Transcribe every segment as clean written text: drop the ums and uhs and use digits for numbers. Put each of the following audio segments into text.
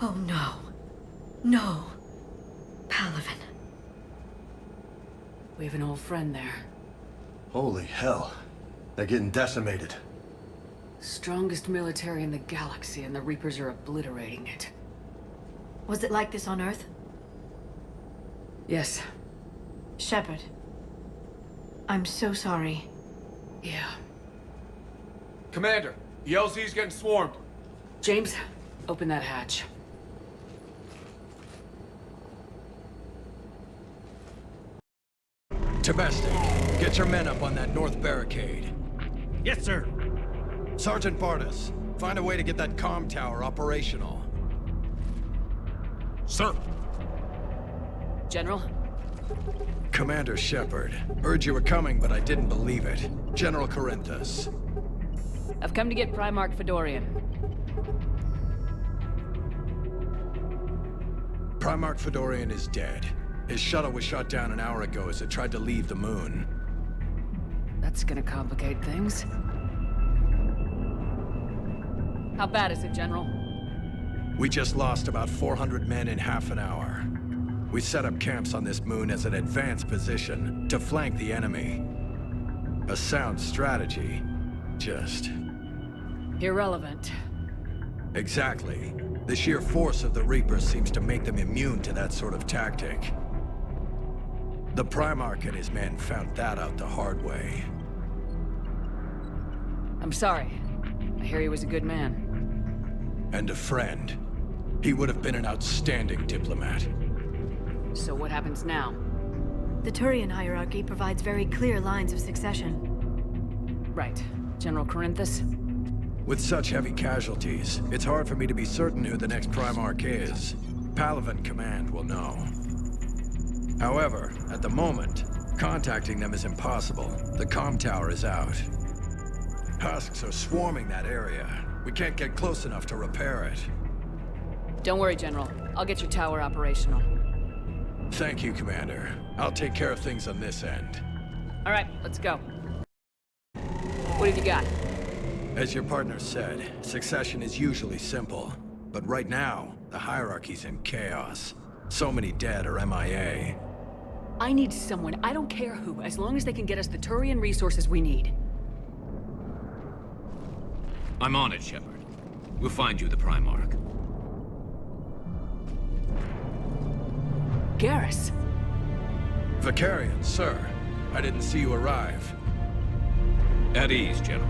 Oh no. No. Palaven. We have an old friend there. Holy hell. They're getting decimated. Strongest military in the galaxy, and the Reapers are obliterating it. Was it like this on Earth? Yes. Shepard. I'm so sorry. Yeah. Commander, the LZ's getting swarmed. James, open that hatch. Tabestic, get your men up on that north barricade. Yes, sir. Sergeant Bartis, find a way to get that comm tower operational. Sir. General? Commander Shepard, heard you were coming, but I didn't believe it. General Corinthus. I've come to get Primarch Vakarian. Primarch Vakarian is dead. His shuttle was shot down an hour ago as it tried to leave the moon. That's gonna complicate things. How bad is it, General? We just lost about 400 men in half an hour. We set up camps on this moon as an advanced position to flank the enemy. A sound strategy. Just... Irrelevant. Exactly. The sheer force of the Reapers seems to make them immune to that sort of tactic. The Primarch and his men found that out the hard way. I'm sorry. I hear he was a good man. And a friend. He would have been an outstanding diplomat. So what happens now? The Turian hierarchy provides very clear lines of succession. Right. General Corinthus? With such heavy casualties, it's hard for me to be certain who the next Primarch is. Palaven Command will know. However, at the moment, contacting them is impossible. The comm tower is out. Husks are swarming that area. We can't get close enough to repair it. Don't worry, General. I'll get your tower operational. Thank you, Commander. I'll take care of things on this end. All right, let's go. What have you got? As your partner said, succession is usually simple. But right now, the hierarchy's in chaos. So many dead or MIA. I need someone, I don't care who, as long as they can get us the Turian resources we need. I'm on it, Shepard. We'll find you the Primarch. Garrus. Vakarian, sir. I didn't see you arrive. At ease, General.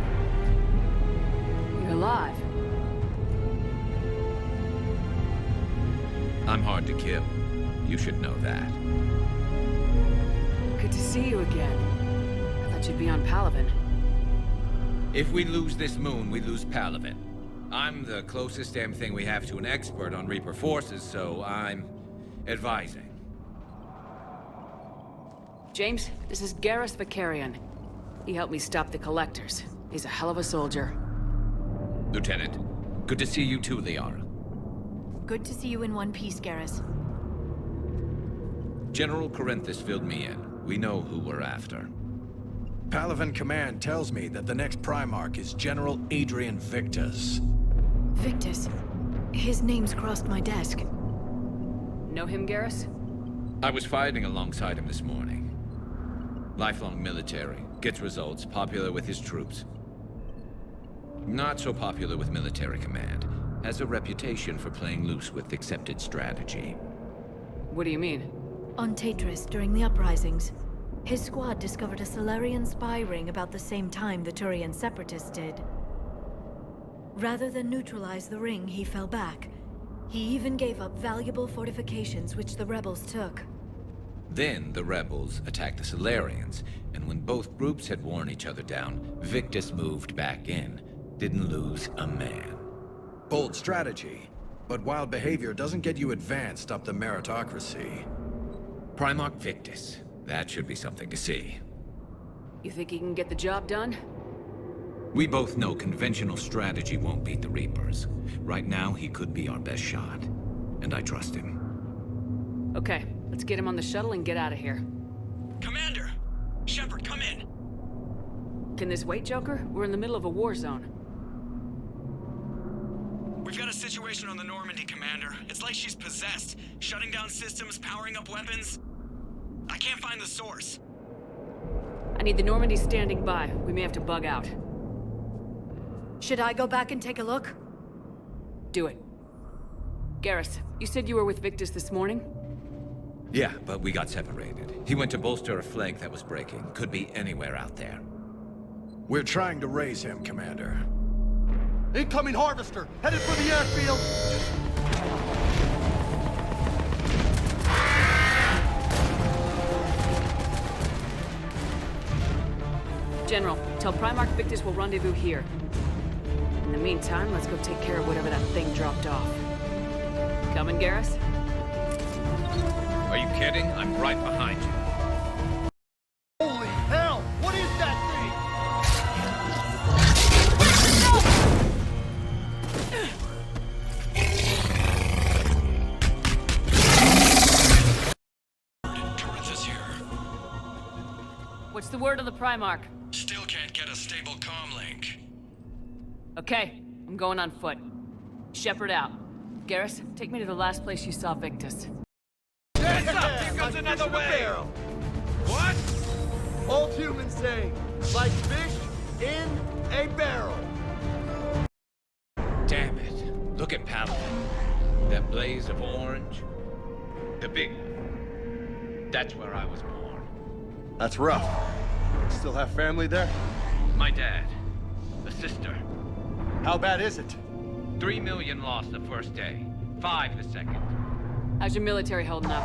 You're alive. I'm hard to kill. You should know that. Good to see you again. I thought you'd be on Palaven. If we lose this moon, we lose Palaven. I'm the closest damn thing we have to an expert on Reaper forces, so I'm advising. James, this is Garrus Vakarian. He helped me stop the Collectors. He's a hell of a soldier. Lieutenant, good to see you too, Liara. Good to see you in one piece, Garrus. General Corinthus filled me in. We know who we're after. Palaven Command tells me that the next Primarch is General Adrian Victus. Victus. His name's crossed my desk. Know him, Garrus? I was fighting alongside him this morning. Lifelong military, gets results, popular with his troops. Not so popular with military command. Has a reputation for playing loose with accepted strategy. What do you mean? On Tatris, during the uprisings, his squad discovered a Solarian spy ring about the same time the Turian separatists did. Rather than neutralize the ring, he fell back. He even gave up valuable fortifications which the rebels took. Then the rebels attacked the Solarians, and when both groups had worn each other down, Victus moved back in. Didn't lose a man. Bold strategy, but wild behavior doesn't get you advanced up the meritocracy. Primarch Victus. That should be something to see. You think he can get the job done? We both know conventional strategy won't beat the Reapers. Right now, he could be our best shot. And I trust him. Okay, let's get him on the shuttle and get out of here. Commander! Shepard, come in! Can this wait, Joker? We're in the middle of a war zone. We've got a situation on the Normandy, Commander. It's like she's possessed. Shutting down systems, powering up weapons. I can't find the source. I need the Normandy standing by. We may have to bug out. Should I go back and take a look? Do it. Garrus, you said you were with Victus this morning? Yeah, but we got separated. He went to bolster a flank that was breaking. Could be anywhere out there. We're trying to raise him, Commander. Incoming harvester, headed for the airfield. General, tell Primarch Victus we'll rendezvous here. In the meantime, let's go take care of whatever that thing dropped off. Coming, Garrus? Are you kidding? I'm right behind you. Holy hell! What is that Turrets is here. What's the word on the Primarch? Still can't get a stable comm link. Okay, I'm going on foot. Shepard out. Garrus, take me to the last place you saw Victus. Hands up! Here comes another wave! What? Old human saying, like fish in a barrel. Damn it. Look at Paladin. That blaze of orange. The big one. That's where I was born. That's rough. Still have family there? My dad. A sister. How bad is it? 3 million lost the first day. 5 the second. How's your military holding up?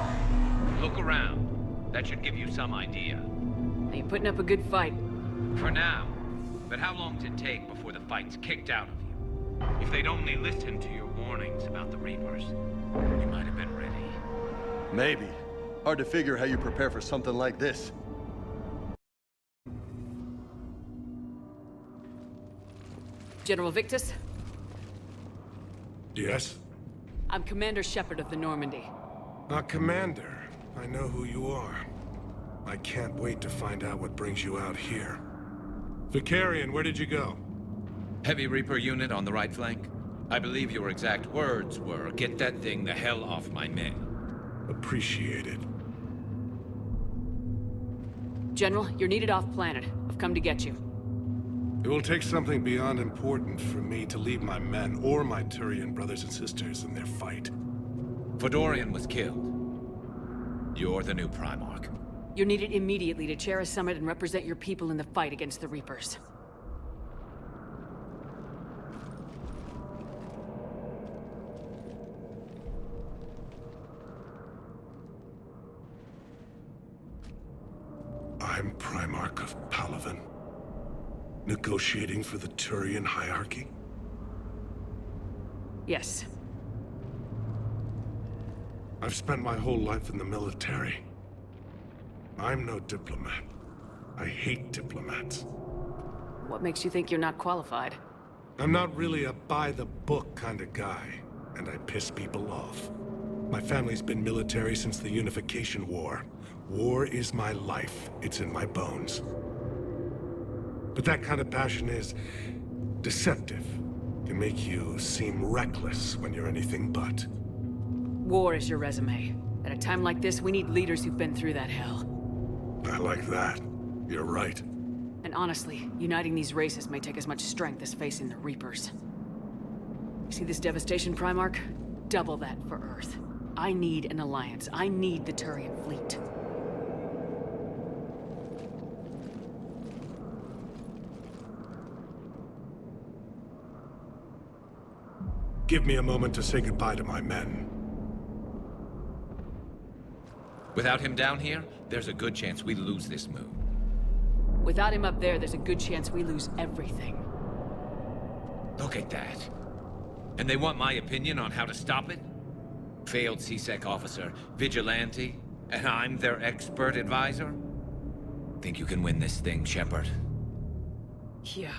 Look around. That should give you some idea. Are you putting up a good fight? For now. But how long does it take before the fight's kicked out of you? If they'd only listened to your warnings about the Reapers, you might have been ready. Maybe. Hard to figure how you prepare for something like this. General Victus? Yes? I'm Commander Shepard of the Normandy. Commander. I know who you are. I can't wait to find out what brings you out here. Vakarian, where did you go? Heavy Reaper unit on the right flank. I believe your exact words were, "Get that thing the hell off my men." Appreciated. General, you're needed off-planet. I've come to get you. It will take something beyond important for me to leave my men or my Turian brothers and sisters in their fight. Fedorian was killed. You're the new Primarch. You're needed immediately to chair a summit and represent your people in the fight against the Reapers. I'm Primarch of Palaven. Negotiating for the Turian hierarchy? Yes. I've spent my whole life in the military. I'm no diplomat. I hate diplomats. What makes you think you're not qualified? I'm not really a by-the-book kind of guy, and I piss people off. My family's been military since the Unification War. War is my life. It's in my bones. But that kind of passion is deceptive. Can make you seem reckless when you're anything but. War is your resume. At a time like this, we need leaders who've been through that hell. I like that. You're right. And honestly, uniting these races may take as much strength as facing the Reapers. See this devastation, Primarch? Double that for Earth. I need an alliance. I need the Turian fleet. Give me a moment to say goodbye to my men. Without him down here, there's a good chance we lose this move. Without him up there, there's a good chance we lose everything. Look at that. And they want my opinion on how to stop it? Failed CSEC officer, vigilante, and I'm their expert advisor? Think you can win this thing, Shepard? Yeah.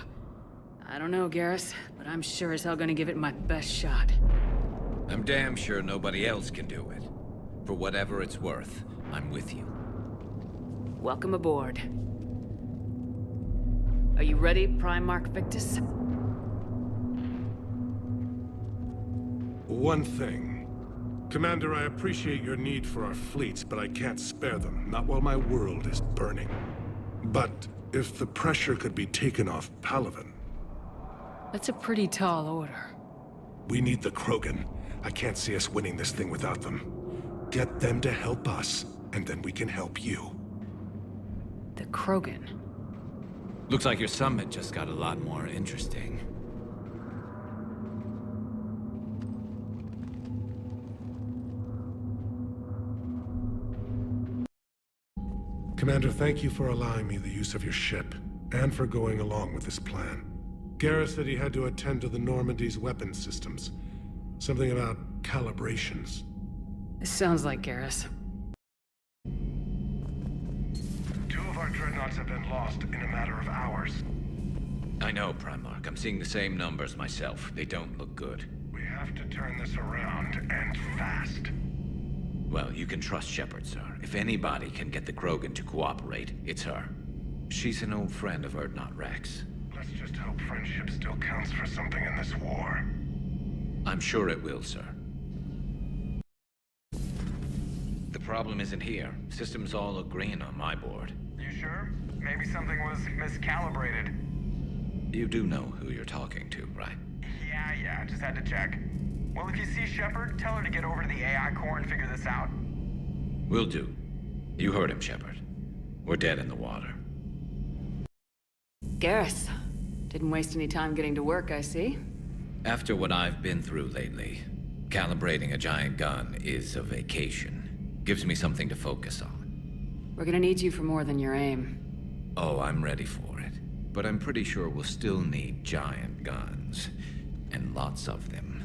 I don't know, Garrus, but I'm sure as hell gonna give it my best shot. I'm damn sure nobody else can do it. For whatever it's worth, I'm with you. Welcome aboard. Are you ready, Primarch Victus? One thing. Commander, I appreciate your need for our fleets, but I can't spare them, not while my world is burning. But if the pressure could be taken off Palaven... That's a pretty tall order. We need the Krogan. I can't see us winning this thing without them. Get them to help us, and then we can help you. The Krogan. Looks like your summit just got a lot more interesting. Commander, thank you for allowing me the use of your ship, and for going along with this plan. Garrus said he had to attend to the Normandy's weapons systems. Something about calibrations. This sounds like Garrus. 2 of our dreadnoughts have been lost in a matter of hours. I know, Primarch. I'm seeing the same numbers myself. They don't look good. We have to turn this around, and fast. Well, you can trust Shepard, sir. If anybody can get the Krogan to cooperate, it's her. She's an old friend of Urdnot Rex. Let's just hope friendship still counts for something in this war. I'm sure it will, sir. The problem isn't here. Systems all look green on my board. You sure? Maybe something was miscalibrated. You do know who you're talking to, right? Yeah, just had to check. Well, if you see Shepard, tell her to get over to the AI core and figure this out. Will do. You heard him, Shepard. We're dead in the water. Garrus. Didn't waste any time getting to work, I see. After what I've been through lately, calibrating a giant gun is a vacation. Gives me something to focus on. We're gonna need you for more than your aim. Oh, I'm ready for it. But I'm pretty sure we'll still need giant guns. And lots of them.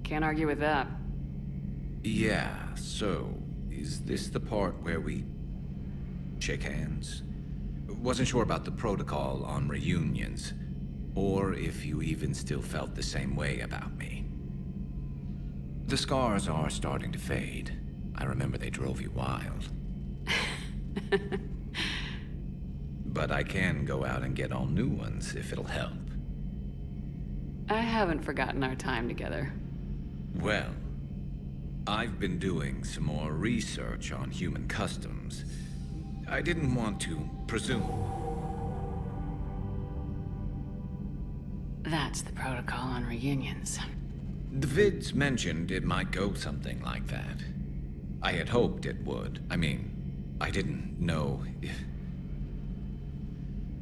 Can't argue with that. Yeah, so... is this the part where we... shake hands? Wasn't sure about the protocol on reunions. Or if you even still felt the same way about me. The scars are starting to fade. I remember they drove you wild. But I can go out and get all new ones if it'll help. I haven't forgotten our time together. Well, I've been doing some more research on human customs. I didn't want to presume. That's the protocol on reunions. The vids mentioned it might go something like that. I had hoped it would. I mean, I didn't know if...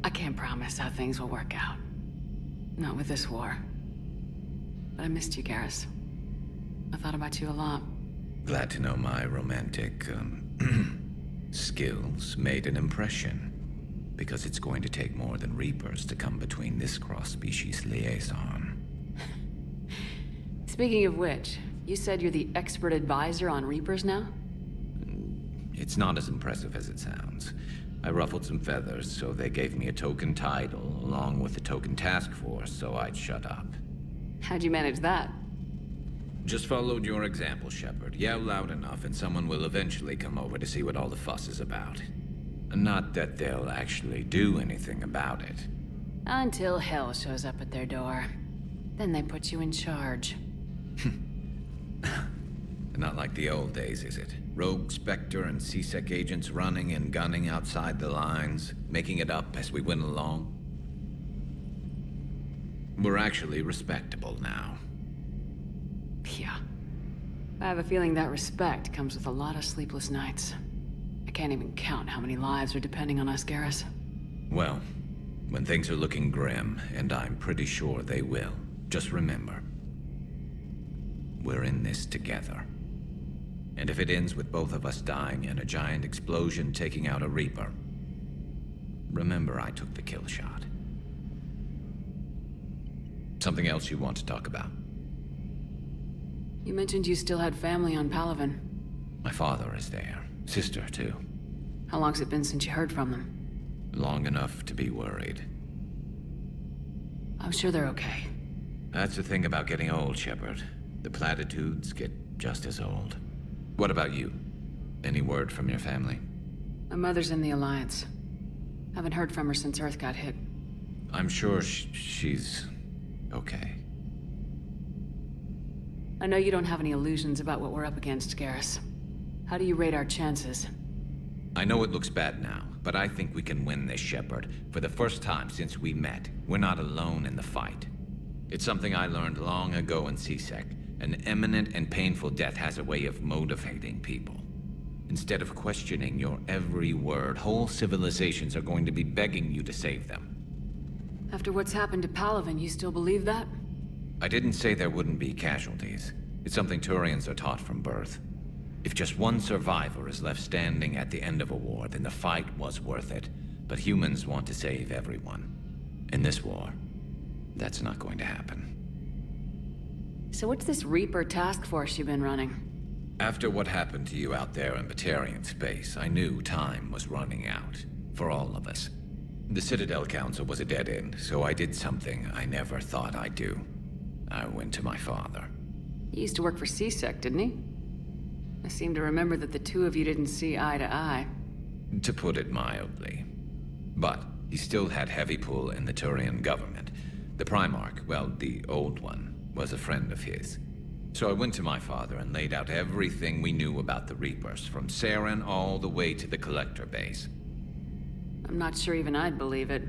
I can't promise how things will work out. Not with this war. But I missed you, Garrus. I thought about you a lot. Glad to know my romantic, skills made an impression. Because it's going to take more than Reapers to come between this cross-species liaison. Speaking of which, you said you're the expert advisor on Reapers now? It's not as impressive as it sounds. I ruffled some feathers, so they gave me a token title, along with a token task force, so I'd shut up. How'd you manage that? Just followed your example, Shepard. Yell loud enough, and someone will eventually come over to see what all the fuss is about. Not that they'll actually do anything about it. Until hell shows up at their door. Then they put you in charge. Not like the old days, is it? Rogue Spectre and C-Sec agents running and gunning outside the lines, making it up as we went along. We're actually respectable now. Yeah. I have a feeling that respect comes with a lot of sleepless nights. I can't even count how many lives are depending on us, Garrus. Well, when things are looking grim, and I'm pretty sure they will, just remember, we're in this together. And if it ends with both of us dying in a giant explosion taking out a Reaper, remember I took the kill shot. Something else you want to talk about? You mentioned you still had family on Palaven. My father is there. Sister, too. How long's it been since you heard from them? Long enough to be worried. I'm sure they're okay. That's the thing about getting old, Shepard. The platitudes get just as old. What about you? Any word from your family? My mother's in the Alliance. Haven't heard from her since Earth got hit. I'm sure she's okay. I know you don't have any illusions about what we're up against, Garrus. How do you rate our chances? I know it looks bad now, but I think we can win this, Shepard. For the first time since we met, we're not alone in the fight. It's something I learned long ago in C-Sec. An imminent and painful death has a way of motivating people. Instead of questioning your every word, whole civilizations are going to be begging you to save them. After what's happened to Palaven, you still believe that? I didn't say there wouldn't be casualties. It's something Turians are taught from birth. If just one survivor is left standing at the end of a war, then the fight was worth it. But humans want to save everyone. In this war, that's not going to happen. So what's this Reaper task force you've been running? After what happened to you out there in Batarian space, I knew time was running out. For all of us. The Citadel Council was a dead end, so I did something I never thought I'd do. I went to my father. He used to work for C-Sec, didn't he? I seem to remember that the two of you didn't see eye to eye. To put it mildly. But he still had heavy pull in the Turian government. The Primarch, well, the old one, was a friend of his. So I went to my father and laid out everything we knew about the Reapers, from Saren all the way to the Collector base. I'm not sure even I'd believe it.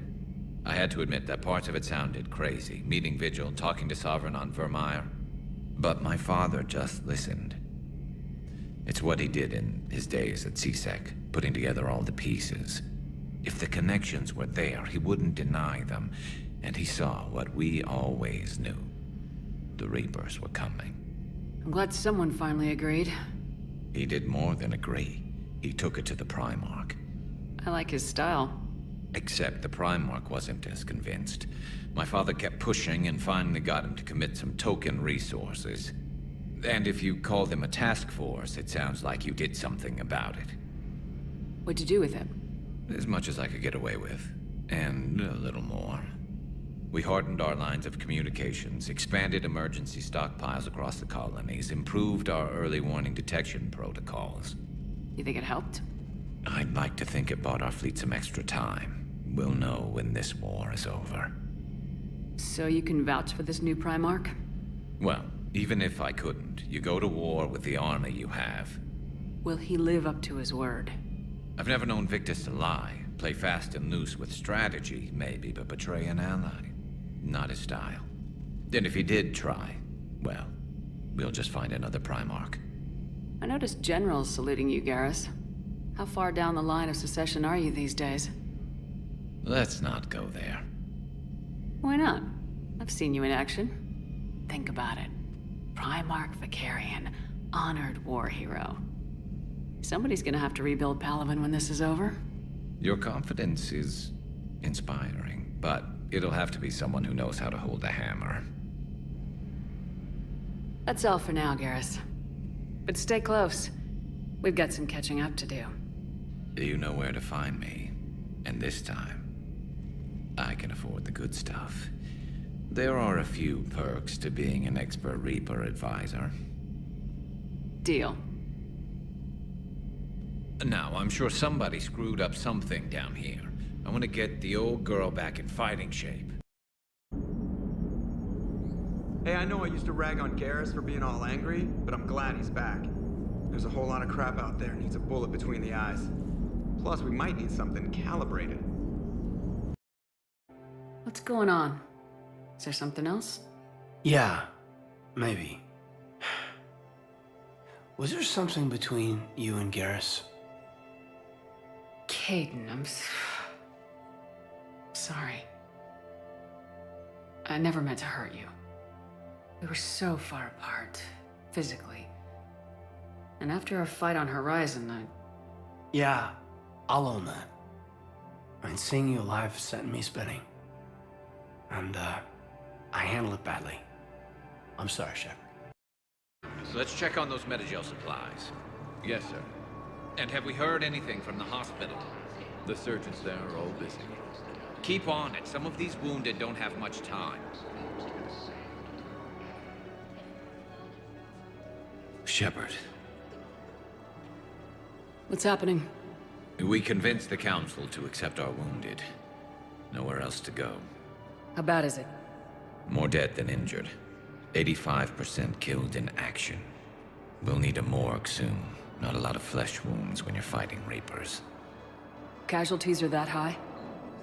I had to admit that parts of it sounded crazy, meeting Vigil, talking to Sovereign on Vermeer. But my father just listened. It's what he did in his days at C-Sec, putting together all the pieces. If the connections were there, he wouldn't deny them, and he saw what we always knew. The Reapers were coming. I'm glad someone finally agreed. He did more than agree. He took it to the Primarch. I like his style. Except the Primarch wasn't as convinced. My father kept pushing and finally got him to commit some token resources. And if you call them a task force, it sounds like you did something about it. What'd you do with it? As much as I could get away with. And a little more. We hardened our lines of communications, expanded emergency stockpiles across the colonies, improved our early warning detection protocols. You think it helped? I'd like to think it bought our fleet some extra time. We'll know when this war is over. So you can vouch for this new Primarch? Well, even if I couldn't, you go to war with the army you have. Will he live up to his word? I've never known Victus to lie. Play fast and loose with strategy, maybe, but betray an ally. Not his style. And if he did try, well, we'll just find another Primarch. I noticed generals saluting you, Garrus. How far down the line of succession are you these days? Let's not go there. Why not? I've seen you in action. Think about it. Primarch Vakarian, honored war hero. Somebody's gonna have to rebuild Palaven when this is over. Your confidence is inspiring, but it'll have to be someone who knows how to hold a hammer. That's all for now, Garrus. But stay close. We've got some catching up to do. You know where to find me. And this time, I can afford the good stuff. There are a few perks to being an expert Reaper advisor. Deal. Now, I'm sure somebody screwed up something down here. I want to get the old girl back in fighting shape. Hey, I know I used to rag on Garrus for being all angry, but I'm glad he's back. There's a whole lot of crap out there needs a bullet between the eyes. Plus, we might need something calibrated. What's going on? Is there something else? Yeah, maybe. Was there something between you and Garrus? Caden, sorry. I never meant to hurt you. We were so far apart, physically. And after our fight on Horizon, Yeah, I'll own that. I mean, seeing you alive set me spinning. And, I handled it badly. I'm sorry, Shepard. So let's check on those Metagel supplies. Yes, sir. And have we heard anything from the hospital? The surgeons there are all busy. Keep on it. Some of these wounded don't have much time. Shepard. what's happening? We convinced the Council to accept our wounded. Nowhere else to go. How bad is it? More dead than injured. 85% killed in action. We'll need a morgue soon. Not a lot of flesh wounds when you're fighting Reapers. Casualties are that high?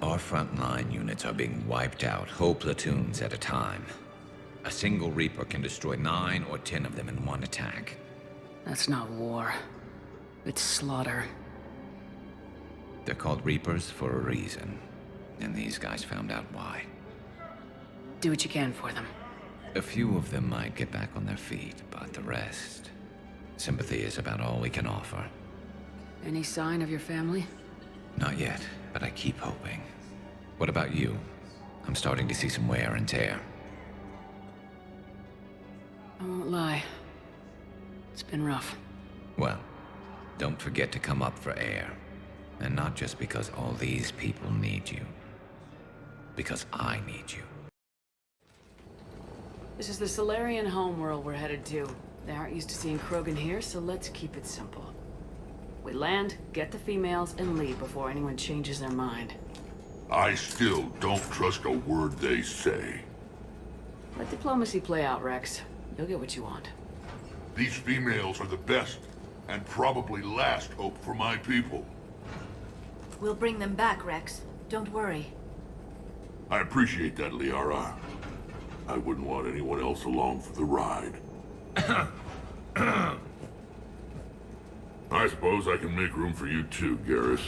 Our frontline units are being wiped out, whole platoons at a time. A single Reaper can destroy 9 or 10 of them in one attack. That's not war. It's slaughter. They're called Reapers for a reason. And these guys found out why. Do what you can for them. A few of them might get back on their feet, but the rest... sympathy is about all we can offer. Any sign of your family? Not yet, but I keep hoping. What about you? I'm starting to see some wear and tear. I won't lie. It's been rough. Well, don't forget to come up for air. And not just because all these people need you. Because I need you. This is the Solarian homeworld we're headed to. They aren't used to seeing Krogan here, so let's keep it simple. We land, get the females, and leave before anyone changes their mind. I still don't trust a word they say. Let diplomacy play out, Rex. You'll get what you want. These females are the best, and probably last hope for my people. We'll bring them back, Rex. Don't worry. I appreciate that, Liara. I wouldn't want anyone else along for the ride. I suppose I can make room for you too, Garrus.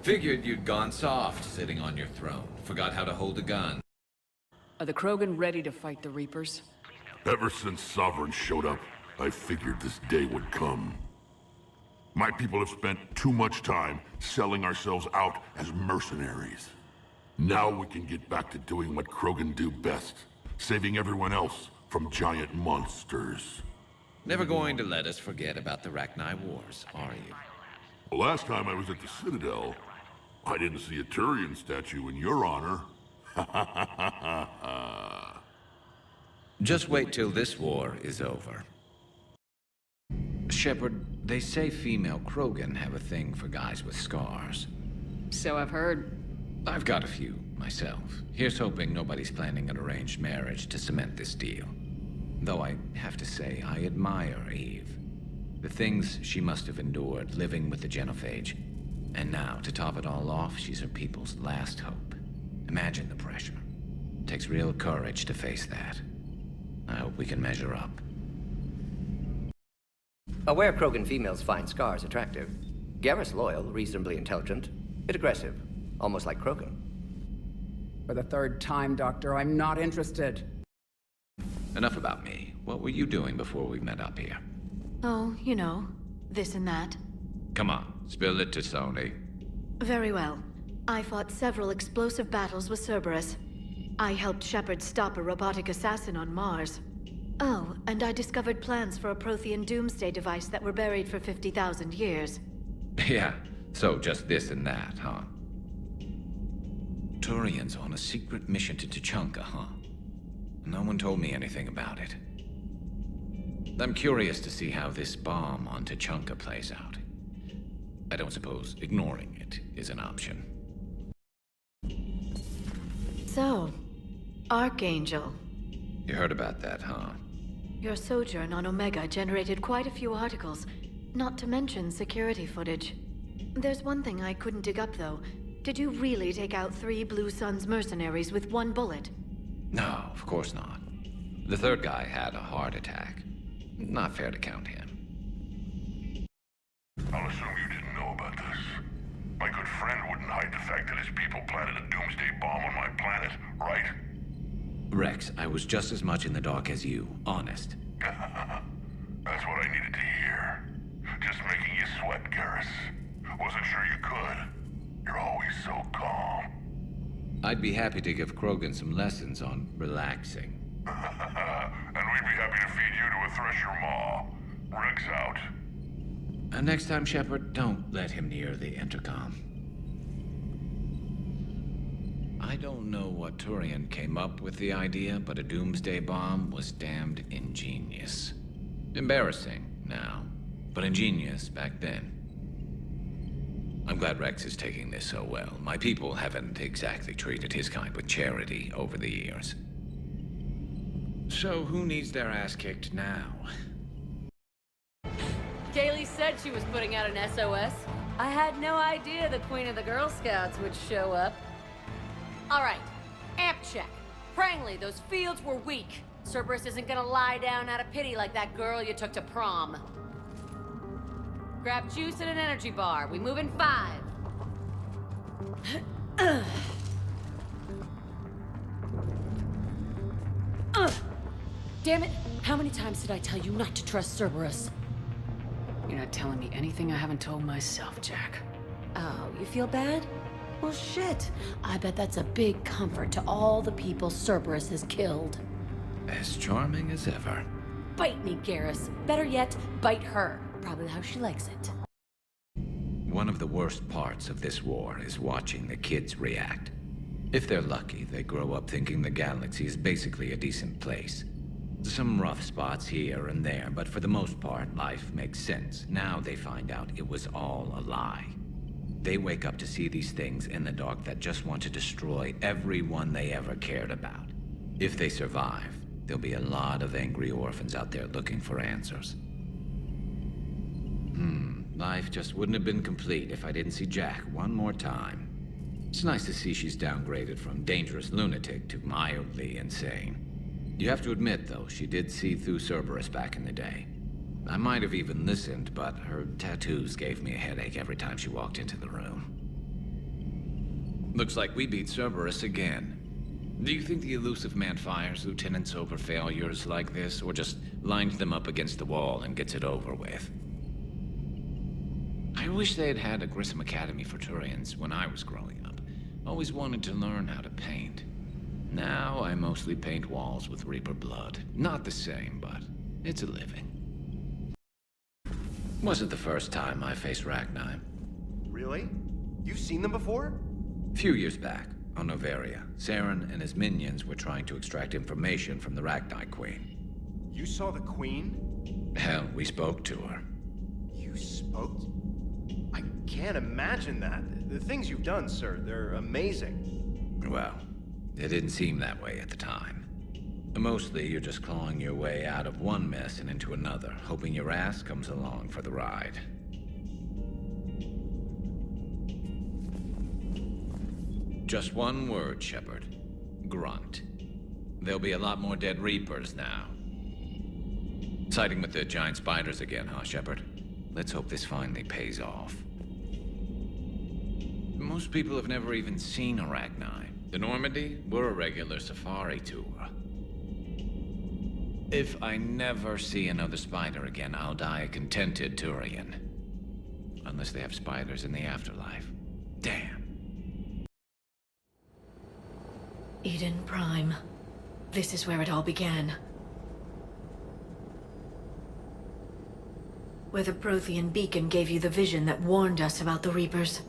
Figured you'd gone soft sitting on your throne. Forgot how to hold a gun. Are the Krogan ready to fight the Reapers? Ever since Sovereign showed up, I figured this day would come. My people have spent too much time selling ourselves out as mercenaries. Now we can get back to doing what Krogan do best, saving everyone else from giant monsters. Never going to let us forget about the Rachni Wars, are you? The last time I was at the Citadel, I didn't see a Turian statue in your honor. Just wait till this war is over. Shepard, they say female Krogan have a thing for guys with scars. So I've heard. I've got a few, myself. Here's hoping nobody's planning an arranged marriage to cement this deal. Though I have to say, I admire Eve. The things she must have endured living with the Genophage. And now, to top it all off, she's her people's last hope. Imagine the pressure. It takes real courage to face that. I hope we can measure up. Aware Krogan females find scars attractive. Garrus loyal, reasonably intelligent, bit aggressive, almost like Krogan. For the third time, Doctor, I'm not interested. Enough about me. What were you doing before we met up here? Oh, you know, this and that. Come on, spill it to Sony. Very well. I fought several explosive battles with Cerberus. I helped Shepard stop a robotic assassin on Mars. Oh, and I discovered plans for a Prothean doomsday device that were buried for 50,000 years. Yeah, so just this and that, huh? Turians on a secret mission to Tuchanka, huh? No one told me anything about it. I'm curious to see how this bomb on Tuchanka plays out. I don't suppose ignoring it is an option. So, Archangel. You heard about that, huh? Your sojourn on Omega generated quite a few articles, not to mention security footage. There's one thing I couldn't dig up, though. Did you really take out 3 Blue Suns mercenaries with 1 bullet? No, of course not. The third guy had a heart attack. Not fair to count him. I'll assume you didn't know about this. My good friend wouldn't hide the fact that his people planted a doomsday bomb on my planet, right? Rex, I was just as much in the dark as you, honest. That's what I needed to hear. Just making you sweat, Garrus. Wasn't sure you could. You're always so calm. I'd be happy to give Krogan some lessons on relaxing. And we'd be happy to feed you to a thresher maw. Rex out. And next time, Shepard, don't let him near the intercom. I don't know what Turian came up with the idea, but a doomsday bomb was damned ingenious. Embarrassing now, but ingenious back then. I'm glad Rex is taking this so well. My people haven't exactly treated his kind with charity over the years. So who needs their ass kicked now? Kaylee said she was putting out an SOS. I had no idea the Queen of the Girl Scouts would show up. All right, amp check. Prangley, those fields were weak. Cerberus isn't gonna lie down out of pity like that girl you took to prom. Grab juice and an energy bar. We move in 5. Damn it! How many times did I tell you not to trust Cerberus? You're not telling me anything I haven't told myself, Jack. Oh, you feel bad? Well, shit. I bet that's a big comfort to all the people Cerberus has killed. As charming as ever. Bite me, Garrus. Better yet, bite her. Probably how she likes it. One of the worst parts of this war is watching the kids react. If they're lucky, they grow up thinking the galaxy is basically a decent place. Some rough spots here and there, but for the most part, life makes sense. Now they find out it was all a lie. They wake up to see these things in the dark that just want to destroy everyone they ever cared about. If they survive, there'll be a lot of angry orphans out there looking for answers. Life just wouldn't have been complete if I didn't see Jack one more time. It's nice to see she's downgraded from dangerous lunatic to mildly insane. You have to admit, though, she did see through Cerberus back in the day. I might have even listened, but her tattoos gave me a headache every time she walked into the room. Looks like we beat Cerberus again. Do you think the elusive man fires lieutenants over failures like this, or just lines them up against the wall and gets it over with? I wish they had a Grissom Academy for Turians when I was growing up. Always wanted to learn how to paint. Now I mostly paint walls with Reaper blood. Not the same, but it's a living. Wasn't the first time I faced Ragni. Really? You've seen them before? A few years back, on Novaria, Saren and his minions were trying to extract information from the Ragni Queen. You saw the Queen? Hell, we spoke to her. You spoke? I can't imagine that. The things you've done, sir, they're amazing. Well, it didn't seem that way at the time. Mostly, you're just clawing your way out of one mess and into another, hoping your ass comes along for the ride. Just one word, Shepard. Grunt. There'll be a lot more dead Reapers now. Siding with the giant spiders again, huh, Shepard? Let's hope this finally pays off. Most people have never even seen Arachni. The Normandy, we're a regular safari tour. If I never see another spider again, I'll die a contented Turian. Unless they have spiders in the afterlife. Damn. Eden Prime. This is where it all began. Where the Prothean beacon gave you the vision that warned us about the Reapers.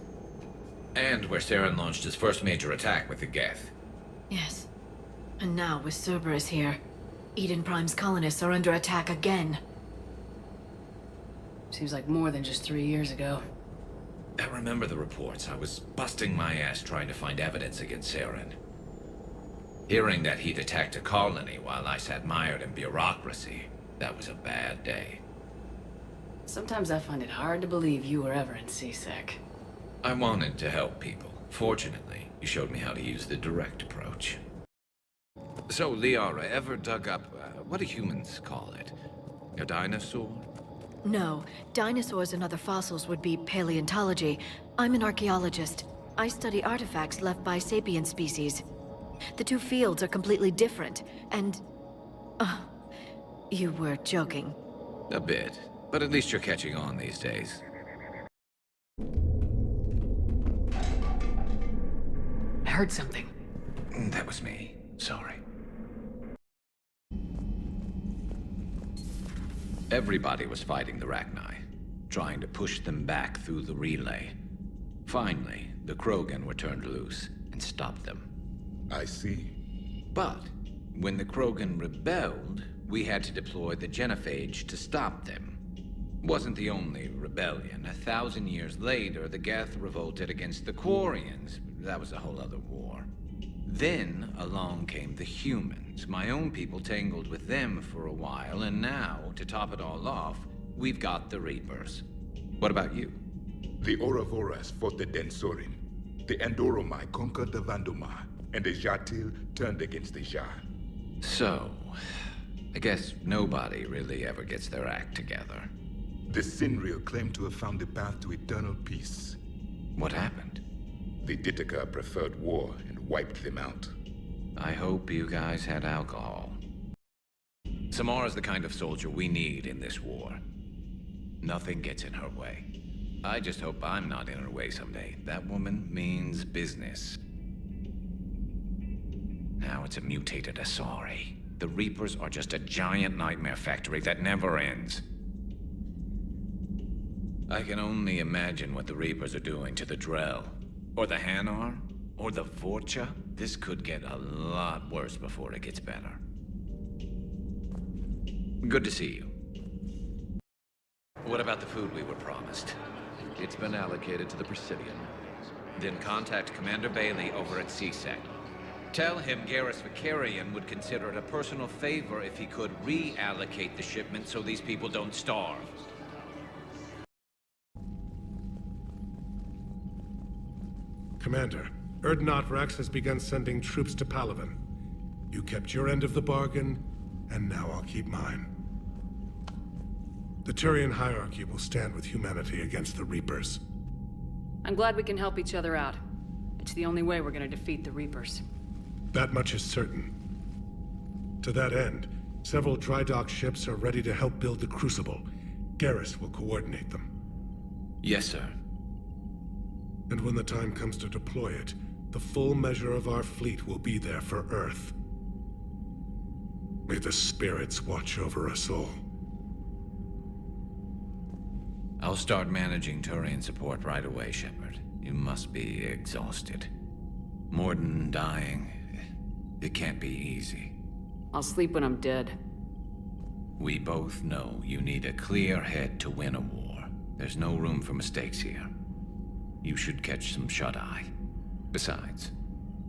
And where Saren launched his first major attack with the Geth. Yes. And now, with Cerberus here, Eden Prime's colonists are under attack again. Seems like more than just 3 years ago. I remember the reports. I was busting my ass trying to find evidence against Saren. Hearing that he'd attacked a colony while I sat mired in bureaucracy, that was a bad day. Sometimes I find it hard to believe you were ever in C-Sec. I wanted to help people. Fortunately, you showed me how to use the direct approach. So, Liara, ever dug up, what do humans call it? A dinosaur? No, dinosaurs and other fossils would be paleontology. I'm an archaeologist. I study artifacts left by sapient species. The two fields are completely different, and... you were joking. A bit, but at least you're catching on these days. I heard something. That was me. Sorry. Everybody was fighting the Ragni, trying to push them back through the relay. Finally, the Krogan were turned loose and stopped them. I see. But when the Krogan rebelled, we had to deploy the genophage to stop them. Wasn't the only rebellion. 1,000 years later, the Geth revolted against the Quarians. That was a whole other war. Then along came the humans. My own people tangled with them for a while, and now, to top it all off, we've got the Reapers. What about you? The Ouroboros fought the Densorin. The Andoromai conquered the Vandomai, and the Jatil turned against the Jah. So, I guess nobody really ever gets their act together. The Sinreal claimed to have found the path to eternal peace. What happened? The Ditaka preferred war and wiped them out. I hope you guys had alcohol. Samara's the kind of soldier we need in this war. Nothing gets in her way. I just hope I'm not in her way someday. That woman means business. Now it's a mutated Asari. The Reapers are just a giant nightmare factory that never ends. I can only imagine what the Reapers are doing to the Drell, or the Hanar, or the Vorcha. This could get a lot worse before it gets better. Good to see you. What about the food we were promised? It's been allocated to the Presidian. Then contact Commander Bailey over at CSEC. Tell him Garrus Vakarian would consider it a personal favor if he could reallocate the shipment so these people don't starve. Commander, Erdnot Rex has begun sending troops to Palaven. You kept your end of the bargain, and now I'll keep mine. The Turian hierarchy will stand with humanity against the Reapers. I'm glad we can help each other out. It's the only way we're gonna defeat the Reapers. That much is certain. To that end, several dry dock ships are ready to help build the Crucible. Garrus will coordinate them. Yes, sir. And when the time comes to deploy it, the full measure of our fleet will be there for Earth. May the spirits watch over us all. I'll start managing Turian support right away, Shepard. You must be exhausted. Morden dying. It can't be easy. I'll sleep when I'm dead. We both know you need a clear head to win a war. There's no room for mistakes here. You should catch some shut-eye. Besides,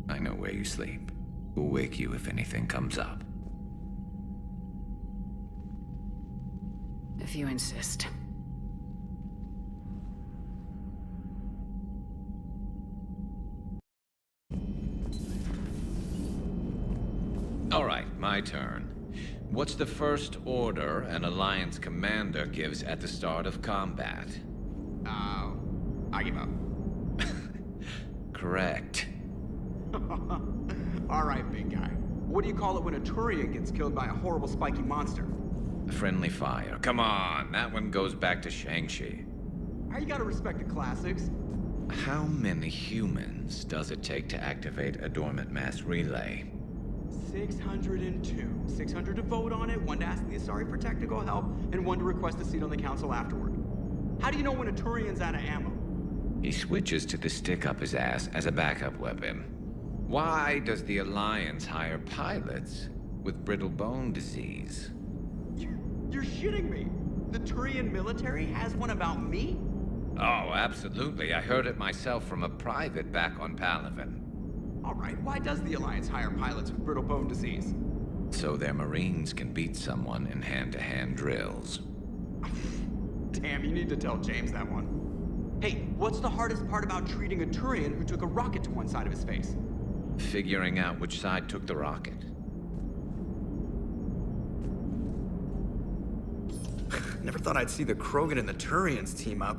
I know where you sleep. We'll wake you if anything comes up. If you insist. All right, my turn. What's the first order an Alliance commander gives at the start of combat? I give up. Correct. All right, big guy. What do you call it when a Turian gets killed by a horrible spiky monster? Friendly fire. Come on, that one goes back to Shang-Chi. How you gotta respect the classics? How many humans does it take to activate a dormant mass relay? 602. 600 to vote on it, 1 to ask the Asari for technical help, and 1 to request a seat on the council afterward. How do you know when a Turian's out of ammo? He switches to the stick up his ass as a backup weapon. Why does the Alliance hire pilots with brittle bone disease? You're shitting me. The Turian military has one about me? Oh, absolutely. I heard it myself from a private back on Palaven. All right, why does the Alliance hire pilots with brittle bone disease? So their Marines can beat someone in hand-to-hand drills. Damn, you need to tell James that one. Hey, what's the hardest part about treating a Turian who took a rocket to one side of his face? Figuring out which side took the rocket. Never thought I'd see the Krogan and the Turians team up.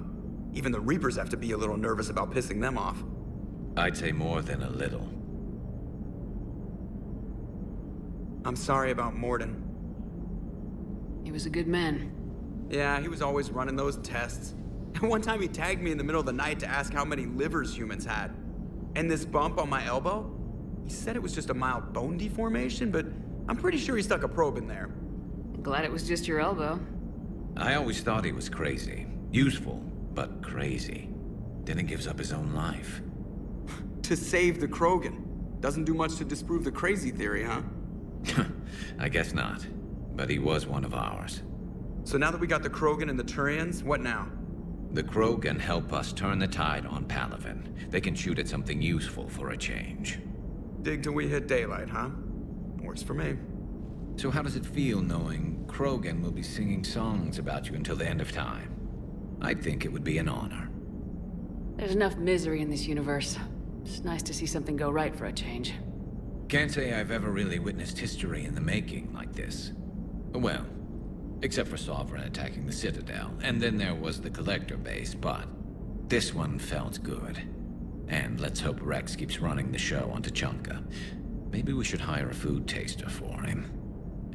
Even the Reapers have to be a little nervous about pissing them off. I'd say more than a little. I'm sorry about Morden. He was a good man. Yeah, he was always running those tests. And one time he tagged me in the middle of the night to ask how many livers humans had. And this bump on my elbow? He said it was just a mild bone deformation, but I'm pretty sure he stuck a probe in there. Glad it was just your elbow. I always thought he was crazy. Useful, but crazy. Then he gives up his own life. To save the Krogan. Doesn't do much to disprove the crazy theory, huh? I guess not. But he was one of ours. So now that we got the Krogan and the Turians, what now? The Krogan help us turn the tide on Palaven. They can shoot at something useful for a change. Dig till we hit daylight, huh? Works for me. So how does it feel knowing Krogan will be singing songs about you until the end of time? I think it would be an honor. There's enough misery in this universe. It's nice to see something go right for a change. Can't say I've ever really witnessed history in the making like this. Well, except for Sovereign attacking the Citadel, and then there was the Collector base, but this one felt good. And let's hope Rex keeps running the show on Tuchanka. Maybe we should hire a food taster for him.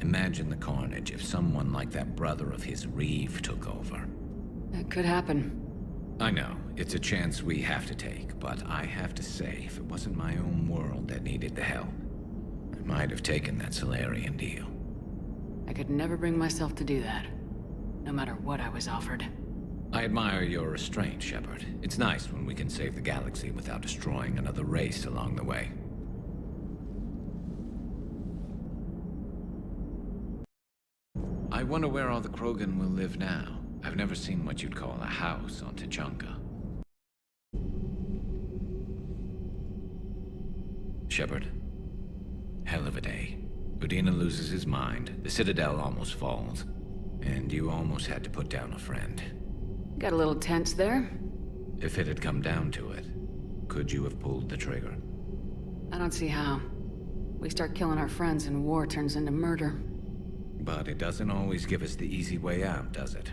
Imagine the carnage if someone like that brother of his, Reeve, took over. That could happen. I know, it's a chance we have to take, but I have to say, if it wasn't my own world that needed the help, I might have taken that Solarian deal. I could never bring myself to do that, no matter what I was offered. I admire your restraint, Shepard. It's nice when we can save the galaxy without destroying another race along the way. I wonder where all the Krogan will live now. I've never seen what you'd call a house on Tuchanka. Shepard, hell of a day. Udina loses his mind, the Citadel almost falls, and you almost had to put down a friend. Got a little tense there. If it had come down to it, could you have pulled the trigger? I don't see how. We start killing our friends and war turns into murder. But it doesn't always give us the easy way out, does it?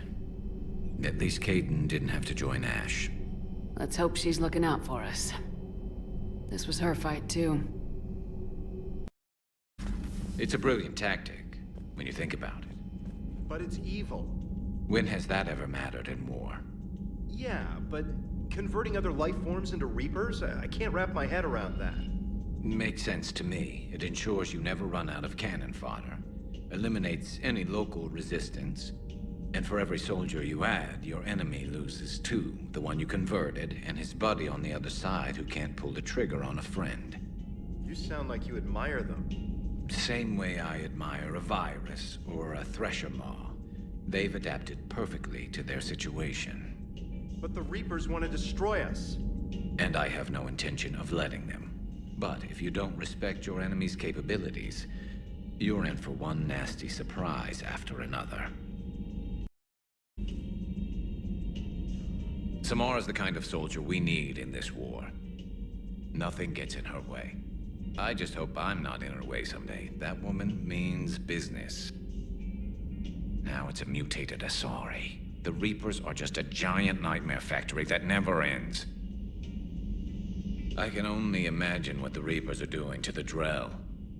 At least Kaidan didn't have to join Ash. Let's hope she's looking out for us. This was her fight, too. It's a brilliant tactic, when you think about it. But it's evil. When has that ever mattered in war? Yeah, but converting other life forms into Reapers? I can't wrap my head around that. Makes sense to me. It ensures you never run out of cannon fodder. Eliminates any local resistance. And for every soldier you add, your enemy loses two. The one you converted, and his buddy on the other side who can't pull the trigger on a friend. You sound like you admire them. Same way I admire a virus or a thresher maw. They've adapted perfectly to their situation. But the Reapers want to destroy us. And I have no intention of letting them. But if you don't respect your enemy's capabilities, you're in for one nasty surprise after another. Samara's the kind of soldier we need in this war. Nothing gets in her way. I just hope I'm not in her way someday. That woman means business. Now it's a mutated Asari. The Reapers are just a giant nightmare factory that never ends. I can only imagine what the Reapers are doing to the Drell,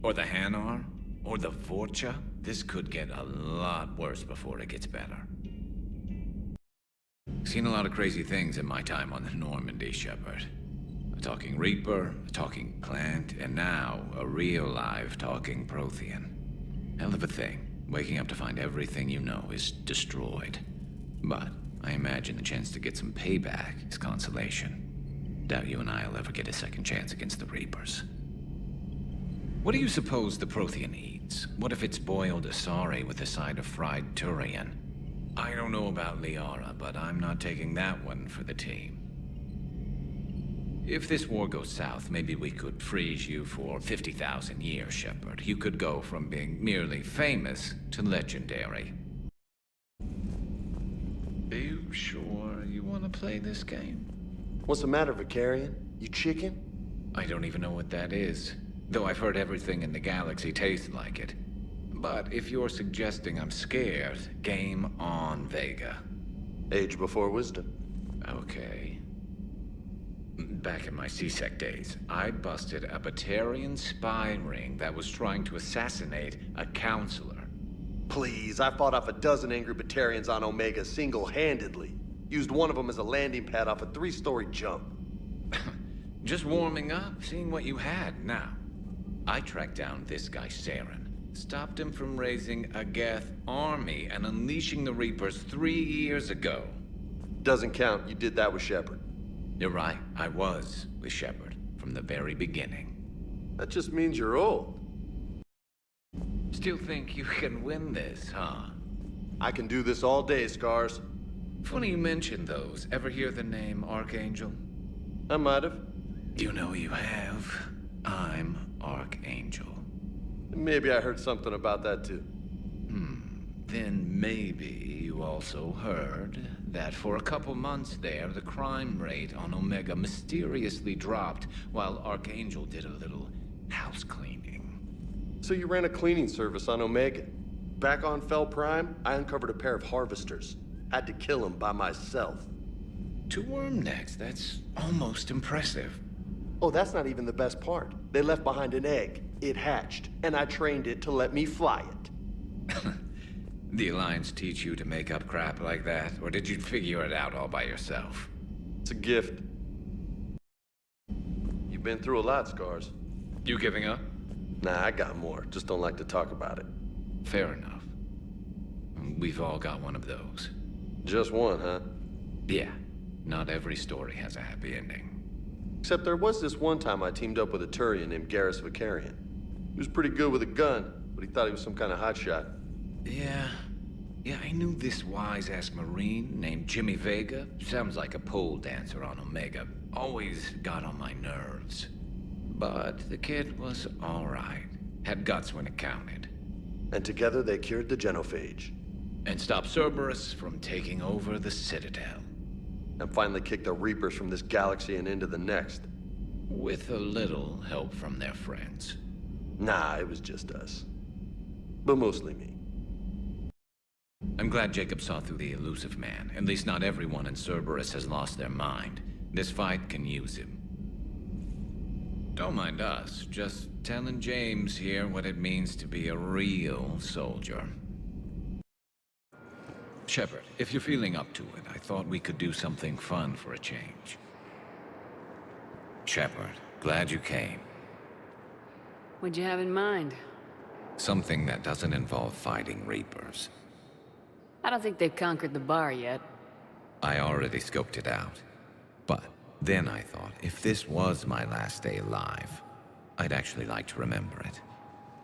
or the Hanar, or the Vorcha. This could get a lot worse before it gets better. Seen a lot of crazy things in my time on the Normandy, Shepard. A talking Reaper, a talking plant, and now a real live talking Prothean. Hell of a thing, waking up to find everything you know is destroyed. But I imagine the chance to get some payback is consolation. Doubt you and I'll ever get a second chance against the Reapers. What do you suppose the Prothean eats? What if it's boiled Asari with a side of fried Turian? I don't know about Liara, but I'm not taking that one for the team. If this war goes south, maybe we could freeze you for 50,000 years, Shepard. You could go from being merely famous to legendary. Are you sure you want to play this game? What's the matter, Vakarian? You chicken? I don't even know what that is, though I've heard everything in the galaxy tastes like it. But if you're suggesting I'm scared, game on, Vega. Age before wisdom. Okay. Back in my C-Sec days, I busted a Batarian spy ring that was trying to assassinate a counselor. Please, I fought off a dozen angry Batarians on Omega single-handedly. Used one of them as a landing pad off a 3-story jump. Just warming up, seeing what you had. Now, I tracked down this guy, Saren. Stopped him from raising a Geth army and unleashing the Reapers 3 years ago. Doesn't count. You did that with Shepard. You're right. I was with Shepard from the very beginning. That just means you're old. Still think you can win this, huh? I can do this all day, Scars. Funny you mention those. Ever hear the name Archangel? I might have. You know you have. I'm Archangel. Maybe I heard something about that too. Then maybe you also heard that for a couple months there, the crime rate on Omega mysteriously dropped while Archangel did a little house cleaning. So you ran a cleaning service on Omega. Back on Fel Prime, I uncovered a pair of harvesters. Had to kill them by myself. 2 worm necks, that's almost impressive. Oh, that's not even the best part. They left behind an egg. It hatched, and I trained it to let me fly it. The Alliance teach you to make up crap like that, or did you figure it out all by yourself? It's a gift. You've been through a lot, Scars. You giving up? Nah, I got more. Just don't like to talk about it. Fair enough. We've all got one of those. Just one, huh? Yeah. Not every story has a happy ending. Except there was this one time I teamed up with a Turian named Garrus Vakarian. He was pretty good with a gun, but he thought he was some kind of hotshot. Yeah, I knew this wise-ass Marine named Jimmy Vega. Sounds like a pole dancer on Omega. Always got on my nerves. But the kid was alright. Had guts when it counted. And together they cured the genophage. And stopped Cerberus from taking over the Citadel. And finally kicked the Reapers from this galaxy and into the next. With a little help from their friends. Nah, it was just us. But mostly me. I'm glad Jacob saw through the elusive man. At least not everyone in Cerberus has lost their mind. This fight can use him. Don't mind us. Just telling James here what it means to be a real soldier. Shepard, if you're feeling up to it, I thought we could do something fun for a change. Shepard, glad you came. What'd you have in mind? Something that doesn't involve fighting Reapers. I don't think they've conquered the bar yet. I already scoped it out. But then I thought, if this was my last day alive, I'd actually like to remember it.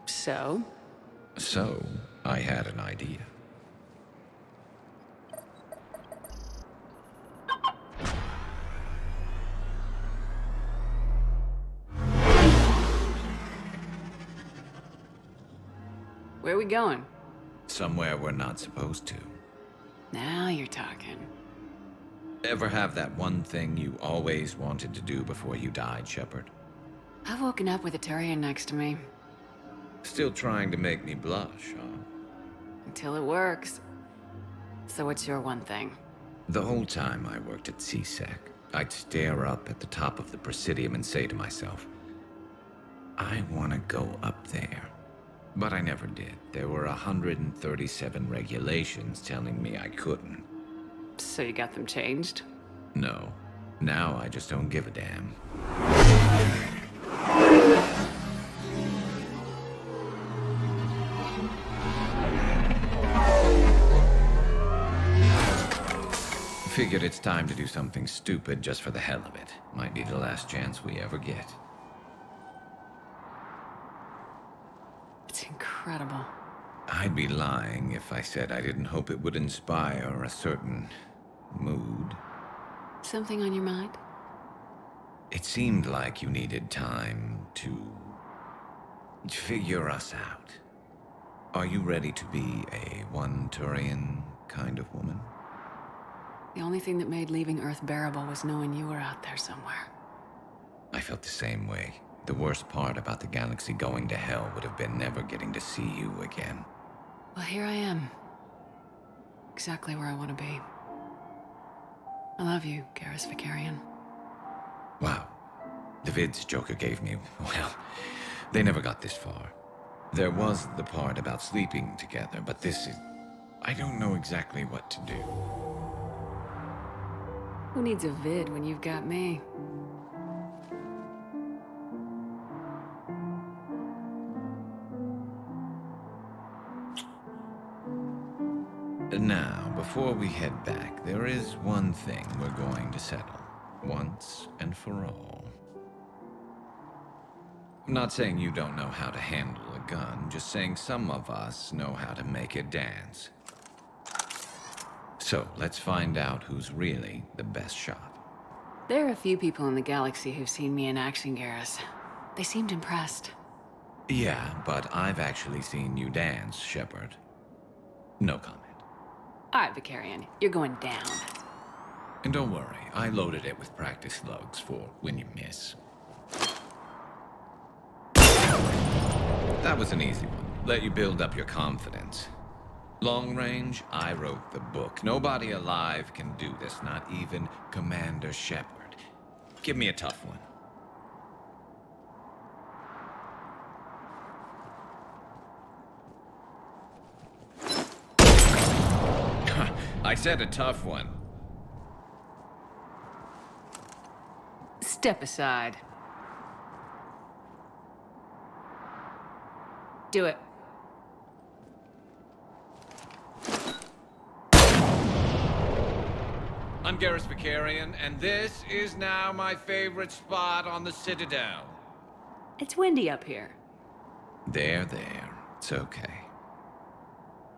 So? So, I had an idea. Where are we going? Somewhere we're not supposed to. Now you're talking. Ever have that one thing you always wanted to do before you died, Shepard? I've woken up with a Turian next to me. Still trying to make me blush, huh? Until it works. So what's your one thing? The whole time I worked at CSEC, I'd stare up at the top of the Presidium and say to myself, I want to go up there. But I never did. There were 137 regulations telling me I couldn't. So you got them changed? No. Now I just don't give a damn. Figured it's time to do something stupid just for the hell of it. Might be the last chance we ever get. It's incredible. I'd be lying if I said I didn't hope it would inspire a certain mood. Something on your mind? It seemed like you needed time to figure us out. Are you ready to be a one Turian kind of woman? The only thing that made leaving Earth bearable was knowing you were out there somewhere. I felt the same way. The worst part about the galaxy going to hell would have been never getting to see you again. Well, here I am. Exactly where I want to be. I love you, Garrus Vakarian. Wow. The vids Joker gave me, well, they never got this far. There was the part about sleeping together, but this is... I don't know exactly what to do. Who needs a vid when you've got me? Now, before we head back, there is one thing we're going to settle. Once and for all. I'm not saying you don't know how to handle a gun, just saying some of us know how to make it dance. So, let's find out who's really the best shot. There are a few people in the galaxy who've seen me in action, Garrus. They seemed impressed. Yeah, but I've actually seen you dance, Shepard. No comment. All right, Vakarian, you're going down. And don't worry, I loaded it with practice slugs for when you miss. That was an easy one. Let you build up your confidence. Long range, I wrote the book. Nobody alive can do this, not even Commander Shepard. Give me a tough one. I said a tough one. Step aside. Do it. I'm Garrus Vakarian, and this is now my favorite spot on the Citadel. It's windy up here. There. It's okay.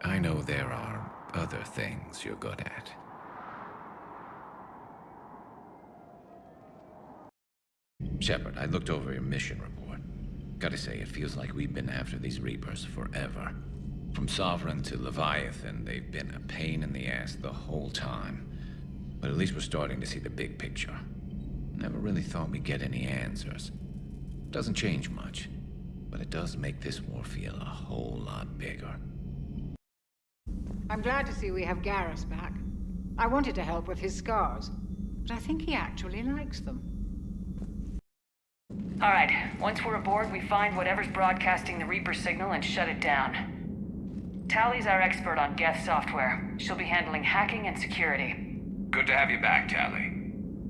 I know there are other things you're good at. Shepard, I looked over your mission report. Gotta say, it feels like we've been after these Reapers forever. From Sovereign to Leviathan, they've been a pain in the ass the whole time. But at least we're starting to see the big picture. Never really thought we'd get any answers. Doesn't change much, but it does make this war feel a whole lot bigger. I'm glad to see we have Garrus back. I wanted to help with his scars, but I think he actually likes them. All right, once we're aboard, we find whatever's broadcasting the Reaper signal and shut it down. Tally's our expert on Geth software. She'll be handling hacking and security. Good to have you back, Tally.